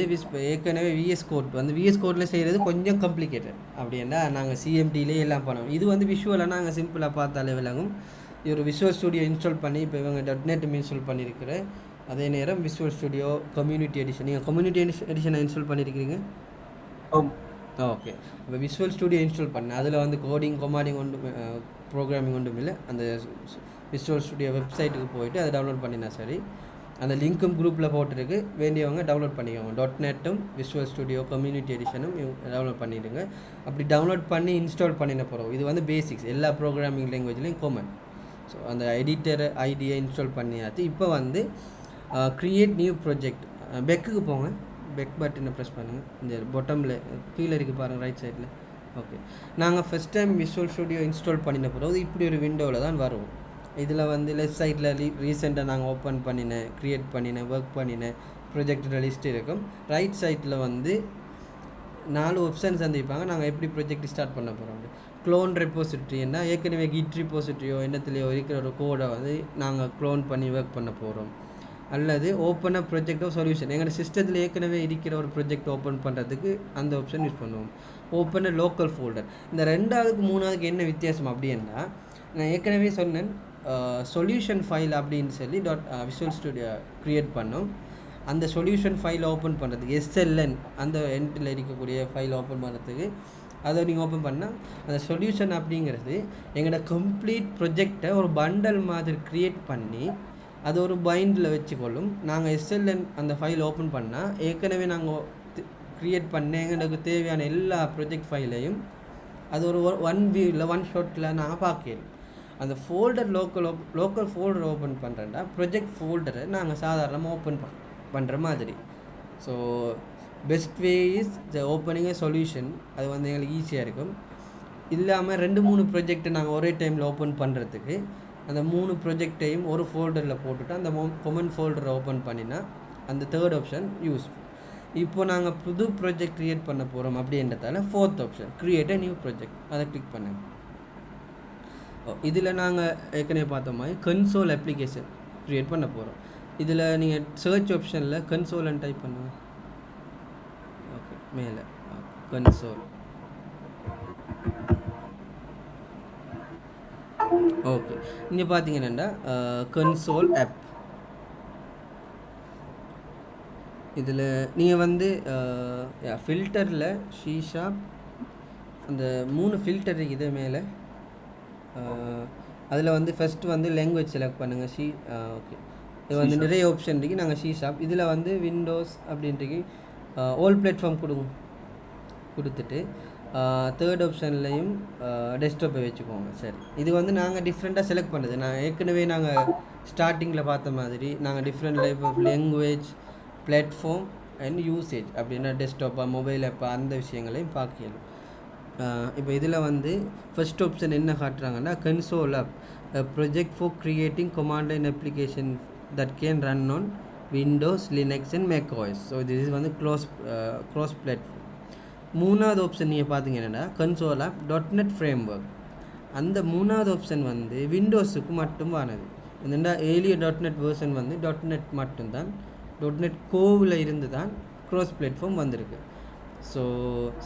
ஏற்கனவே விஎஸ் கோட் வந்து விஎஸ் கோடில் செய்கிறது கொஞ்சம் காம்ப்ளிகேட்டட். அப்படின்னா நாங்கள் CMDலே எல்லாம் பண்ணுவோம். இது வந்து விஷுவலாக நாங்கள் சிம்பிளாக பார்த்தாலே விளங்கும். இது ஒரு விஷுவல் ஸ்டுடியோ இன்ஸ்டால் பண்ணி இப்போ இவங்க .NET இன்ஸ்டால் பண்ணியிருக்கிற அதே நேரம் விஷுவல் ஸ்டுடியோ கம்யூனிட்டி எடிஷன். நீங்கள் கம்யூனிட்டி எடிஷனை இன்ஸ்டால் பண்ணியிருக்கிறீங்க? ஓகே, இப்போ விஷுவல் ஸ்டுடியோ இன்ஸ்டால் பண்ணேன். அதில் வந்து கோடிங் கொமாடிங் ஒன்றும் ப்ரோக்ராமிங் ஒன்றும் இல்லை. அந்த விஷுவல் ஸ்டுடியோ வெப்சைட்டுக்கு போயிட்டு அதை டவுன்லோட் பண்ணினா சரி. அந்த லிங்க்கும் குரூப்பில் போட்டுருக்கு, வேண்டியவங்க டவுன்லோட் பண்ணிக்கோங்க. .NEட்டும் விஷுவல் ஸ்டுடியோ கம்யூனிட்டி எடிஷனும் டவுன்லோட் பண்ணிவிடுங்க. அப்படி டவுன்லோட் பண்ணி இன்ஸ்டால் பண்ணின போகிறோம். இது வந்து பேசிக்ஸ், எல்லா ப்ரோக்ராமிங் லாங்குவேஜ்லேயும் காமன். ஸோ அந்த எடிட்டர் ஐடியை இன்ஸ்டால் பண்ணியாச்சு. இப்போ வந்து க்ரியேட் நியூ ப்ராஜெக்ட் பெக்குக்கு போங்க. பெக் பட்டனை ப்ரெஸ் பண்ணுங்கள். இந்த பொட்டமில் கீழே இருக்குது பாருங்கள், ரைட் சைடில். ஓகே, நாங்கள் first time visual studio install பண்ணின போகிறது இப்படி ஒரு விண்டோவில் தான் வரும். இதில் வந்து லெஃப்ட் சைடில் ரீசெண்டாக நாங்கள் ஓப்பன் பண்ணினேன், க்ரியேட் பண்ணினேன், ஒர்க் பண்ணினேன் ப்ரொஜெக்டோட லிஸ்ட் இருக்கும். ரைட் சைடில் வந்து 4 ஆப்ஷன்ஸ் சந்திப்பாங்க. நாங்கள் எப்படி ப்ரொஜெக்ட் ஸ்டார்ட் பண்ண போகிறோம். க்ளோன் ரெப்போசிட்ரின்னா ஏற்கனவே கிட் ரெப்போசிட்ரியோ என்னத்துலையோ இருக்கிற ஒரு கோடை வந்து நாங்கள் க்ளோன் பண்ணி ஒர்க் பண்ண போகிறோம். அல்லது ஓப்பன் அப் ப்ரொஜெக்டோ சொல்யூஷன், எங்களோட சிஸ்டத்தில் ஏற்கனவே இருக்கிற ஒரு ப்ரொஜெக்ட் ஓப்பன் பண்ணுறதுக்கு அந்த ஆப்ஷன் யூஸ் பண்ணுவோம். Open local folder. இந்த 2ஆவதுக்கு 3ஆவதுக்கு என்ன வித்தியாசம் அப்படின்னா, நான் ஏற்கனவே சொன்னேன் சொல்யூஷன் ஃபைல் அப்படின்னு சொல்லி விஷுவல் ஸ்டுடியோ க்ரியேட் பண்ணோம். அந்த சொல்யூஷன் ஃபைலை ஓப்பன் பண்ணுறதுக்கு SLN அந்த எண்டில் இருக்கக்கூடிய ஃபைல் ஓப்பன் பண்ணுறதுக்கு அதை நீங்கள் ஓப்பன் பண்ணால் அந்த சொல்யூஷன் அப்படிங்கிறது எங்களோட கம்ப்ளீட் ப்ரொஜெக்டை ஒரு பண்டல் மாதிரி க்ரியேட் பண்ணி அது ஒரு பைண்டில் வச்சுக்கொள்ளும். நாங்கள் SLN அந்த ஃபைல் ஓப்பன் பண்ணால் ஏற்கனவே நாங்கள் க்ரியேட் பண்ண எங்களுக்கு தேவையான எல்லா ப்ரொஜெக்ட் ஃபைலையும் அது ஒரு 1 வியூவில் 1 ஷாட்டில் நாங்கள் பார்க்கலாம். அந்த ஃபோல்டர் லோக்கல் ஃபோல்டர் ஓப்பன் பண்ணுறேன்டா ப்ரொஜெக்ட் ஃபோல்டரை நாங்கள் சாதாரணமாக ஓப்பன் பண்ணுற மாதிரி. So best way is the opening a solution. அது வந்து எங்களுக்கு ஈஸியாக இருக்கும். இல்லாமல் 2-3 ப்ரொஜெக்டை நாங்கள் ஒரே டைமில் ஓப்பன் பண்ணுறதுக்கு அந்த 3 ப்ரொஜெக்டையும் ஒரு ஃபோல்டரில் போட்டுவிட்டு அந்த கொமன் ஃபோல்டரை ஓப்பன் பண்ணினா அந்த தேர்ட் ஆப்ஷன் யூஸ்ஃபுல். இப்போ நாங்கள் புது ப்ராஜெக்ட் க்ரியேட் பண்ண போகிறோம் அப்படின்றதால 4th option create a new project, அதை கிளிக் பண்ணுங்க. இதில் நாங்கள் ஏற்கனவே பார்த்த மாதிரி கன்சோல் அப்ளிகேஷன் க்ரியேட் பண்ண போகிறோம். இதில் நீங்கள் சர்ச் ஆப்ஷனில் கன்சோல்னு டைப் பண்ணுங்க. ஓகே, மேலே கன்சோல். ஓகே, இங்கே பார்த்தீங்கன்னா கன்சோல் ஆப். இதில் நீங்கள் வந்து ஃபில்டரில் ஷீஷாப் அந்த 3 ஃபில்டர் இருக்குது மேலே. அதில் வந்து ஃபஸ்ட்டு வந்து லாங்குவேஜ் செலக்ட் பண்ணுங்கள். ஓகே, இது வந்து நிறைய ஆப்ஷன் இருக்குது. நாங்கள் ஷீஷாப் இதில் வந்து விண்டோஸ் அப்படின்ட்டு ஆல் பிளாட்ஃபார்ம் கொடுத்துட்டு தேர்ட் ஆப்ஷன்லையும் டெஸ்க்டாப்பை வச்சுக்கோங்க. சரி, இது வந்து நாங்கள் டிஃப்ரெண்ட்டாக செலக்ட் பண்ணுறது. ஏற்கனவே நாங்கள் ஸ்டார்டிங்கில் பார்த்த மாதிரி நாங்கள் different life of language, platform and usage அப்படின்னா டெஸ்க்டாப்பா மொபைல் ஆப்பா அந்த விஷயங்களையும் பார்க்கலாம். இப்போ இதில் வந்து ஃபர்ஸ்ட் ஆப்ஷன் என்ன காட்டுறாங்கன்னா console app project for creating command line application that can run on Windows, Linux and Mac OS. So இது வந்து க்ராஸ் பிளாட்ஃபார்ம். 3வது ஆப்ஷன் நீங்கள் பார்த்தீங்கன்னா கன்சோல் ஆப் .NET ஃப்ரேம்வொர்க். அந்த 3வது ஆப்ஷன் வந்து விண்டோஸுக்கு மட்டும் ஆனது. என்னென்னா ஏலிய .NET வேர்ஷன் வந்து .NET மட்டும்தான். .NET கோவில் இருந்து தான் க்ராஸ் பிளாட்ஃபார்ம் வந்திருக்கு. ஸோ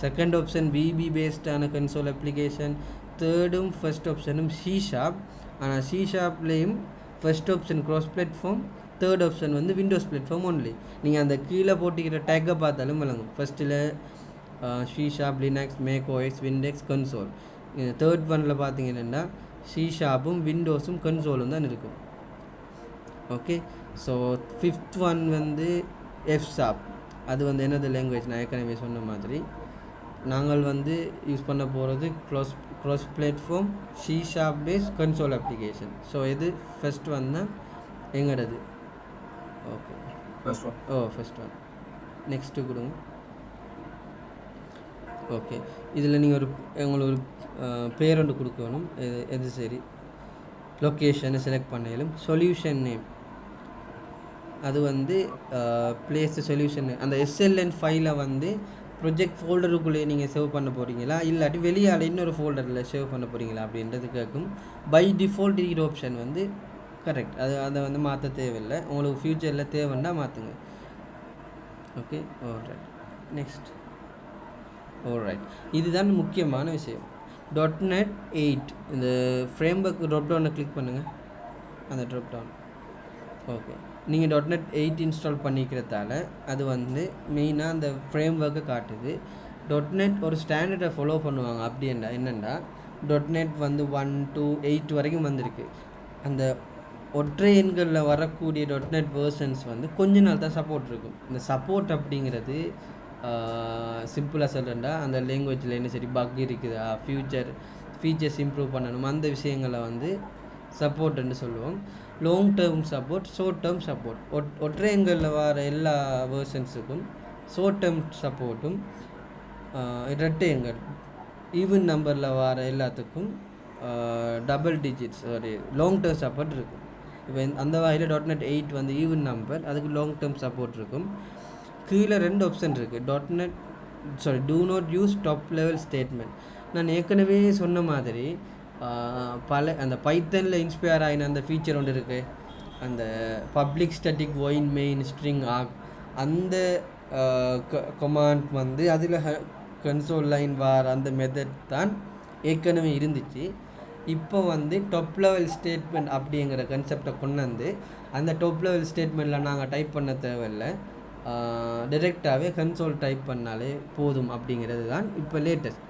செகண்ட் ஆப்ஷன் VB பேஸ்டான கன்சோல் அப்ளிகேஷன். தேர்டும் ஃபர்ஸ்ட் ஆப்ஷனும் ஷீஷாப். ஆனால் ஷீஷாப்லேயும் first option cross platform, third option வந்து விண்டோஸ் பிளாட்ஃபார்ம் ஒன்லி. நீங்கள் அந்த கீழே போட்டிக்கிற டேக்கை பார்த்தாலும் விளங்கும். ஃபஸ்ட்டில் C sharp, Linux, Mac OS, Windows, console. Third ஒனில் பார்த்தீங்கன்னா ஷீஷாப்பும் விண்டோஸும் கன்சோலும் தான் இருக்கும். ஓகே, ஸோ 5th ஒன் வந்து F#. அது வந்து என்னது லாங்குவேஜ் நான் ஏற்கனவே சொன்ன மாதிரி நாங்கள் வந்து யூஸ் பண்ண போகிறது cross platform C sharp base console application. So இது ஃபஸ்ட் ஒன் தான் எங்களது. Okay, first one. நெக்ஸ்ட்டு கொடுங்க. ஓகே, இதில் நீங்கள் உங்களுக்கு ஒரு பேர் ஒன்று கொடுக்கணும். எது சரி, லொக்கேஷனை செலக்ட் பண்ணிலும். சொல்யூஷன் நேம் அது வந்து பிளேஸ் சொல்யூஷன். அந்த SLN ஃபைலை வந்து ப்ரொஜெக்ட் ஃபோல்டருக்குள்ளே நீங்கள் சேவ் பண்ண போகிறீங்களா இல்லாட்டி வெளியால் இன்னொரு ஃபோல்டரில் சேவ் பண்ண போகிறீங்களா அப்படின்றது கேட்கும். பை டிஃபால்ட் இருக்கிற ஆப்ஷன் வந்து கரெக்ட். அதை வந்து மாற்ற தேவையில்லை. உங்களுக்கு ஃப்யூச்சரில் தேவைன்னா மாற்றுங்க. Okay, alright. நெக்ஸ்ட், ஆல்ரைட், இதுதான் முக்கியமான விஷயம். .NET 8 இந்த ஃப்ரேம்வொர்க் ட்ராப்டவுனை கிளிக் பண்ணுங்கள். அந்த ட்ராப்டவுன் ஓகே, நீங்கள் .NET 8 இன்ஸ்டால் பண்ணிக்கிறதால அது வந்து மெயினாக அந்த ஃப்ரேம்வொர்க்கை காட்டுது. .NET ஒரு ஸ்டாண்டர்டை ஃபாலோ பண்ணுவாங்க. அப்படி என்னென்னா .NET வந்து 1 to 8 வரைக்கும் வந்திருக்கு. அந்த ஒற்றை எண்களில் வரக்கூடிய .NET வேர்ஷன்ஸ் வந்து கொஞ்ச நாள் தான் சப்போர்ட் இருக்கும். இந்த சப்போர்ட் அப்படிங்கிறது சிம்பிளாக சொல்கிறேன்டா அந்த லாங்குவேஜில் என்ன சரி பக் இருக்குதா, ஃபீச்சர்ஸ் இம்ப்ரூவ் பண்ணணும், அந்த விஷயங்களை வந்து சப்போர்ட்டுன்னு சொல்லுவோம். Long term support, short term support. ஒற்றை எண்களில் வர எல்லா வேர்ஷன்ஸுக்கும் ஷார்ட் டேர்ம் சப்போர்ட்டும், இரட்டை எண்கள் ஈவன் நம்பரில் வர எல்லாத்துக்கும் டபுள் டிஜிட்ஸ் ஒரு லாங் டேர்ம் சப்போர்ட் இருக்கும். இப்போ அந்த வகையில் .NET 8 வந்து ஈவன் நம்பர், அதுக்கு லாங் டேர்ம் சப்போர்ட் இருக்கும். கீழே 2 ஆப்ஷன் இருக்குது. Do not use top level statement. நான் ஏற்கனவே சொன்ன மாதிரி அந்த பைத்தனில் இன்ஸ்பயர் ஆகின அந்த ஃபீச்சர் ஒன்று இருக்குது. அந்த public static void main string ஆக் அந்த கமாண்ட் வந்து அதில் கன்சோல் லைன் வார் அந்த மெத்தட் தான் ஏற்கனவே இருந்துச்சு. இப்போ வந்து டாப் லெவல் ஸ்டேட்மெண்ட் அப்படிங்கிற கன்செப்டை கொண்டு வந்து அந்த டாப் லெவல் ஸ்டேட்மெண்ட்டில் நாங்கள் டைப் பண்ண தேவையில்லை, டைரெக்டாகவே கன்சோல் டைப் பண்ணாலே போதும் அப்படிங்கிறது தான் இப்போ லேட்டஸ்ட்.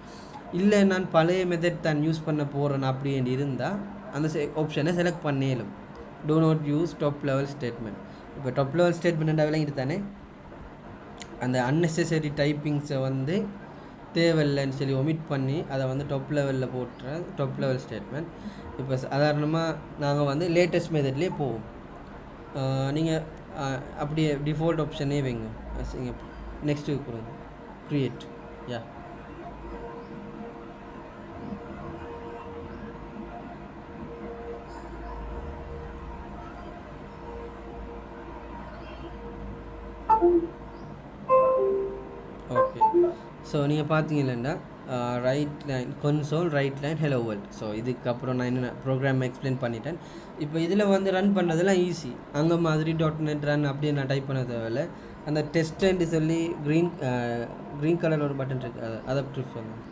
இல்லை நான் பழைய மெத்தட் தான் யூஸ் பண்ண போகிறேன் அப்படின்னு இருந்தால் அந்த ஆப்ஷனை செலக்ட் பண்ணிடலும். Do not use top level statement. இப்போ டாப் லெவல் ஸ்டேட்மெண்ட் விளங்கிட்டு தானே அந்த அன்னெசரி டைப்பிங்ஸை வந்து தேவையில்லைன்னு சொல்லி ஒமிட் பண்ணி அதை வந்து டாப் லெவலில் போட்டுறேன், டாப் லெவல் ஸ்டேட்மெண்ட். இப்போ சாதாரணமாக நாங்கள் வந்து லேட்டஸ்ட் மெத்தட்லேயே போவோம். நீங்கள் அப்படியே டிஃபால்ட் ஆப்ஷனே வைங்க. நெக்ஸ்ட்டு கொடுங்க க்ரியேட். Yeah okay. ஸோ நீங்கள் பார்த்தீங்கன்னா right line console, write line, hello world. So இதுக்கப்புறம் நான் என்ன ப்ரோக்ராம் எக்ஸ்பிளைன் பண்ணிட்டேன். இப்போ இதில் வந்து ரன் பண்ணுறதுலாம் ஈஸி. அங்கே மாதிரி .NET ரன் அப்படியே நான் டைப் பண்ண தேவையில்ல. அந்த டெஸ்ட்டுன்னு சொல்லி க்ரீன் கலர் ஒரு பட்டன் இருக்குது, அதை ப்ரிஃபர் பண்ணுங்க.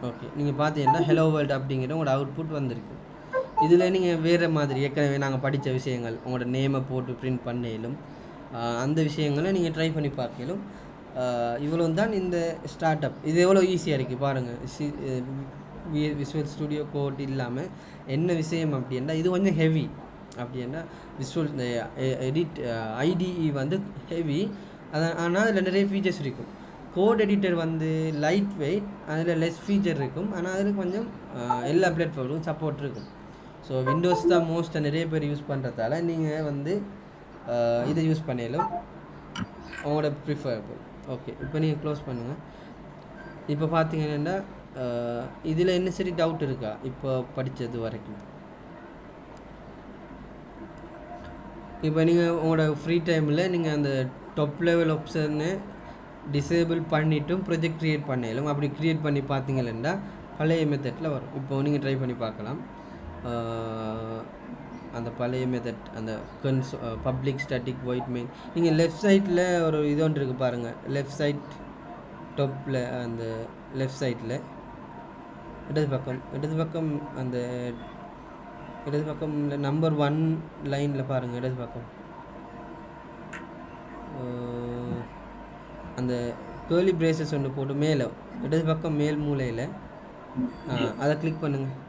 ஓகே, நீங்கள் பார்த்தீங்கன்னா ஹலோ வேர்ல்டு அப்படிங்கிற உங்களோட அவுட்புட் வந்திருக்கு. இதில் நீங்கள் வேறு மாதிரி ஏற்கனவே நாங்கள் படித்த விஷயங்கள் உங்களோட நேமை போட்டு பிரிண்ட் பண்ணலும் அந்த விஷயங்களை நீங்கள் ட்ரை பண்ணி பார்க்கலும். இவ்வளோ தான் இந்த ஸ்டார்ட் அப். இது எவ்வளோ ஈஸியாக இருக்குது பாருங்கள். விசுவல் ஸ்டுடியோ கோட் இல்லாமல் என்ன விஷயம் அப்படின்னா இது கொஞ்சம் ஹெவி. அப்படின்னா விசுவல் இந்த எடிட் ஐடிஇ வந்து ஹெவி, ஆனால் அதில் நிறைய ஃபீச்சர்ஸ் இருக்கும். கோட் எடிட்டர் வந்து லைட் வெயிட், அதில் லெஸ் ஃபீச்சர் இருக்கும், ஆனால் அதில் கொஞ்சம் எல்லா பிளாட்ஃபார்மும் சப்போர்ட் இருக்கும். ஸோ விண்டோஸ் தான் மோஸ்ட்டாக நிறைய பேர் யூஸ் பண்ணுறதால நீங்கள் வந்து இதை யூஸ் பண்ணலும் உங்களோட ப்ரிஃபரபிள். ஓகே, இப்போ நீங்கள் க்ளோஸ் பண்ணுங்கள். இப்போ பார்த்தீங்கன்னா இதில் என்ன சரி டவுட் இருக்கா இப்போ படித்தது வரைக்கும்? இப்போ நீங்கள் உங்களோட ஃப்ரீ டைமில் நீங்கள் அந்த டாப் லெவல் ஆப்ஷன்னு டிசேபிள் பண்ணிவிட்டும் ப்ரொஜெக்ட் க்ரியேட் பண்ணலும். அப்படி க்ரியேட் பண்ணி பார்த்தீங்கன்னா பழைய மெத்தடில் வரும். இப்போ நீங்கள் ட்ரை பண்ணி பார்க்கலாம். அந்த பழைய மெத்தட், அந்த பப்ளிக் ஸ்டாட்டிக் வாய்ட் மெயின். நீங்கள் லெஃப்ட் சைட்டில் ஒரு இது ஒன்று இருக்குது பாருங்கள். லெஃப்ட் சைட் டாப்பில் அந்த லெஃப்ட் சைட்டில் இடது பக்கம் அந்த இடது பக்கம் நம்பர் 1 லைனில் பாருங்கள். இடது பக்கம் அந்த கேர்லி பிரேசஸ் ஒன்று போட்டு மேலே இடது பக்கம் மேல் மூலையில் அதை கிளிக் பண்ணுங்கள்.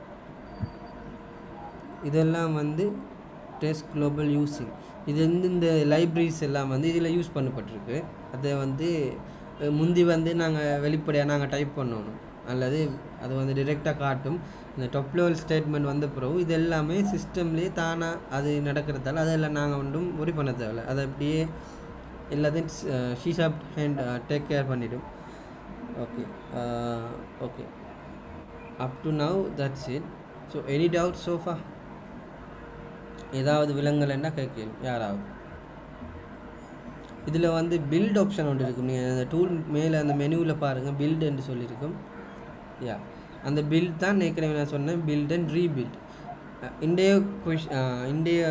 இதெல்லாம் வந்து டெஸ்ட் குளோபல் யூஸிங். இது வந்து இந்த லைப்ரரிஸ் எல்லாம் வந்து இதில் யூஸ் பண்ணப்பட்டிருக்கு. அதை வந்து முந்தி வந்து நாங்கள் வெளிப்படையாக நாங்கள் டைப் பண்ணணும், அல்லது அது வந்து டிரெக்டாக காட்டும். இந்த டாப் லெவல் ஸ்டேட்மெண்ட் வந்த பிறகு இது எல்லாமே சிஸ்டம்லேயே தானாக அது நடக்கிறதால அதெல்லாம் நாங்கள் ஒன்றும் ஒரி பண்ண தேவையில்லை. அதை அப்படியே எல்லாத்தையும் ஷீஷாப் ஹேண்ட் டேக் கேர் பண்ணிவிடும். Okay okay, up to now that's it. So any doubt so far? ஏதாவது விலங்கலைன்னா கேட்கணும் யாராவது. இதில் வந்து பில்ட் ஆப்ஷன் ஒன்று இருக்கும். நீங்கள் அந்த டூல் மேலே அந்த மெனுவில் பாருங்கள், பில்டுன்னு சொல்லியிருக்கும். யா, அந்த பில்ட் தான் ஏற்கனவே நான் சொன்னேன், பில்ட் அண்ட் ரீபில்ட். இன்றைய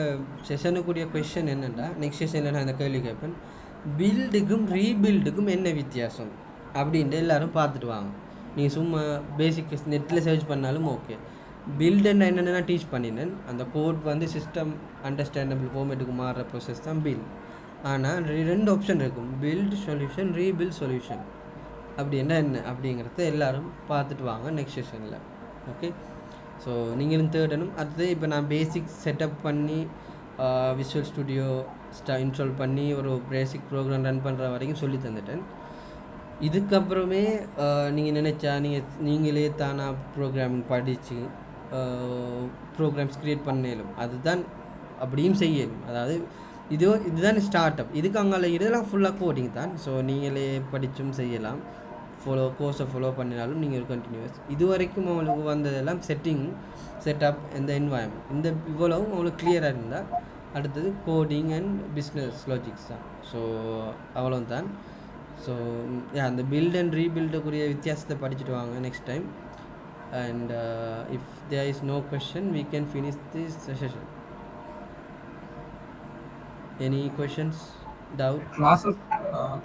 செஷனுக்குரிய கொஷன் என்னென்னா, நெக்ஸ்ட் செஷனில் நான் இந்த கேள்வி கேட்பேன், பில்டுக்கும் ரீபில்டுக்கும் என்ன வித்தியாசம் அப்படின்ட்டு எல்லோரும் பார்த்துட்டு வாங்க. நீங்கள் சும்மா பேசிக் நெட்டில் சர்ச் பண்ணாலும் ஓகே. பில்டுன்னு என்னென்னா டீச் பண்ணினேன். அந்த கோட் வந்து சிஸ்டம் அண்டர்ஸ்டாண்டபிள் ஃபார்மேட்டுக்கு மாறுற ப்ரோசஸ் தான் பில்ட். ஆனால் 2 ஆப்ஷன் இருக்கும், பில்ட் சொல்யூஷன், ரீபில்ட் சொல்யூஷன். அப்படின்னா என்ன அப்படிங்கிறத எல்லோரும் பார்த்துட்டு வாங்க நெக்ஸ்ட் செஷனில். ஓகே, ஸோ நீங்களும் தேடணும். அடுத்து இப்போ நான் பேசிக் செட்டப் பண்ணி விசுவல் ஸ்டுடியோ இன்ஸ்டால் பண்ணி ஒரு பேசிக் ப்ரோக்ராம் ரன் பண்ணுற வரைக்கும் சொல்லி தந்துட்டேன். இதுக்கப்புறமே நீங்கள் நினச்சா நீங்களே தானாக ப்ரோக்ராமிங் படித்து ப்ரோக்ராம்ஸ் க்ரியேட் பண்ணலும், அதுதான் அப்படியும் செய்யணும். அதாவது இதுதான் ஸ்டார்ட் அப். இதுக்கு அங்கே இதெல்லாம் ஃபுல்லாக கோடிங் தான். ஸோ நீங்களே படித்தும் செய்யலாம், கோர்ஸை ஃபாலோ பண்ணினாலும் நீங்கள் ஒரு கண்டினியூஸ். இது வரைக்கும் அவங்களுக்கு வந்ததெல்லாம் செட்டப் இந்த என்வாயன்மெண்ட், இந்த இவ்வளவும் அவங்களுக்கு கிளியராக இருந்தால் அடுத்தது கோடிங் அண்ட் பிஸ்னஸ் லாஜிக்ஸ் தான். ஸோ அவ்வளோ தான். ஸோ அந்த பில்ட் அண்ட் ரீபில்டுக்குரிய வித்தியாசத்தை படிச்சுட்டு வாங்க next time. And if there is no question we can finish this session. Any questions, doubt?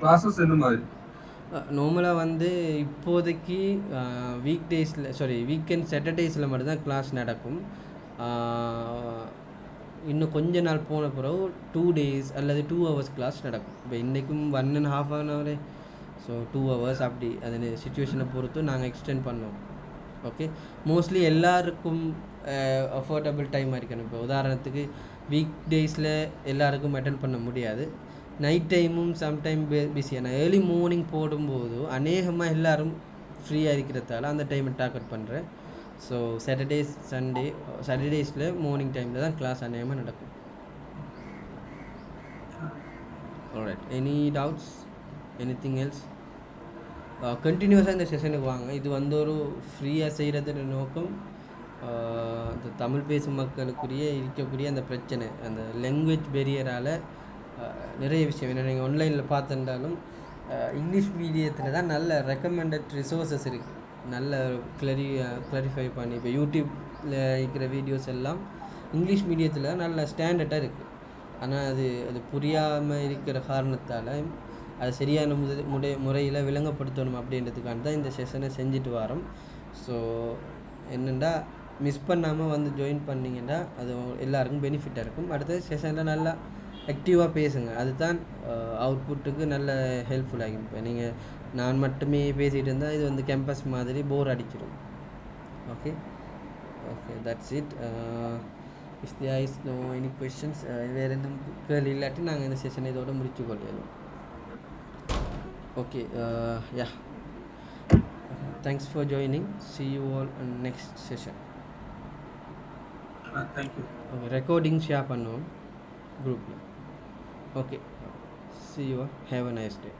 Classes என்ன மாதிரி? நார்மலாக வந்து இப்போதைக்கு வீக்கெண்ட் சாட்டர்டேஸில் மட்டும்தான் கிளாஸ் நடக்கும். இன்னும் கொஞ்ச நாள் போன பிறகு 2 days அல்லது 2 hours கிளாஸ் நடக்கும். இப்போ இன்றைக்கும் 1.5 hour, ஸோ 2 hours அப்படி அது சுச்சுவேஷனை பொறுத்து நாங்கள் எக்ஸ்டெண்ட் பண்ணோம். ஓகே, மோஸ்ட்லி எல்லாருக்கும் அஃபோர்டபுள் டைமாக இருக்கணும். இப்போ உதாரணத்துக்கு வீக் டேஸில் எல்லாருக்கும் அட்டென்ட் பண்ண முடியாது, நைட் டைமும் சம்டைம் பிஸியான ஏர்லி மார்னிங் போடும்போது அநேகமாக எல்லோரும் ஃப்ரீயாக இருக்கிறதால அந்த டைமை டார்கெட் பண்ணுறேன். ஸோ சாட்டர்டேஸில் மார்னிங் டைமில் தான் கிளாஸ் அநேகமாக நடக்கும். Alright, any doubts, anything else? கண்டினியூஸாக இந்த செஷனுக்கு வாங்க. இது வந்து ஒரு ஃப்ரீயாக செய்கிறதுன்ற நோக்கம் இந்த தமிழ் பேசும் மக்களுக்குரிய இருக்கக்கூடிய அந்த பிரச்சனை, அந்த லாங்குவேஜ் பெரியரால் நிறைய விஷயம் என்ன நீங்கள் ஆன்லைனில் பார்த்துட்டாலும் இங்கிலீஷ் மீடியத்தில் தான் நல்ல ரெக்கமெண்டட் ரிசோர்ஸஸ் இருக்குது, நல்ல கிளாரிஃபை பண்ணி. இப்போ யூடியூப்பில் இருக்கிற வீடியோஸ் எல்லாம் இங்கிலீஷ் மீடியத்தில் தான் நல்ல ஸ்டாண்டர்டாக இருக்குது. ஆனால் அது புரியாமல் இருக்கிற காரணத்தால் அது சரியான முறையில் விளங்கப்படுத்தணும் அப்படின்றதுக்கான தான் இந்த செஷனை செஞ்சுட்டு வரோம். ஸோ என்னென்னா மிஸ் பண்ணாமல் வந்து ஜாயின் பண்ணிங்கன்னா அது எல்லாருக்கும் பெனிஃபிட்டாக இருக்கும். அடுத்த செஷனில் நல்லா ஆக்டிவாக பேசுங்க, அதுதான் அவுட்புட்டுக்கு நல்ல ஹெல்ப்ஃபுல்லாகும். இப்போ நீங்கள் நான் மட்டுமே பேசிகிட்டு இருந்தால் இது வந்து கேம்பஸ் மாதிரி போர் அடிச்சிடும். Okay okay, that's it. If there is no any questions, வேறு எதுவும் கேள்வி இல்லாட்டி நாங்கள் இந்த செஷனை இதோட முடிச்சு கொள்ளலாம். Okay, yeah, thanks for joining. See you all in next session. Thank you. Okay, recording share பண்ணுவோம் group. Okay, see you all. Have a nice day.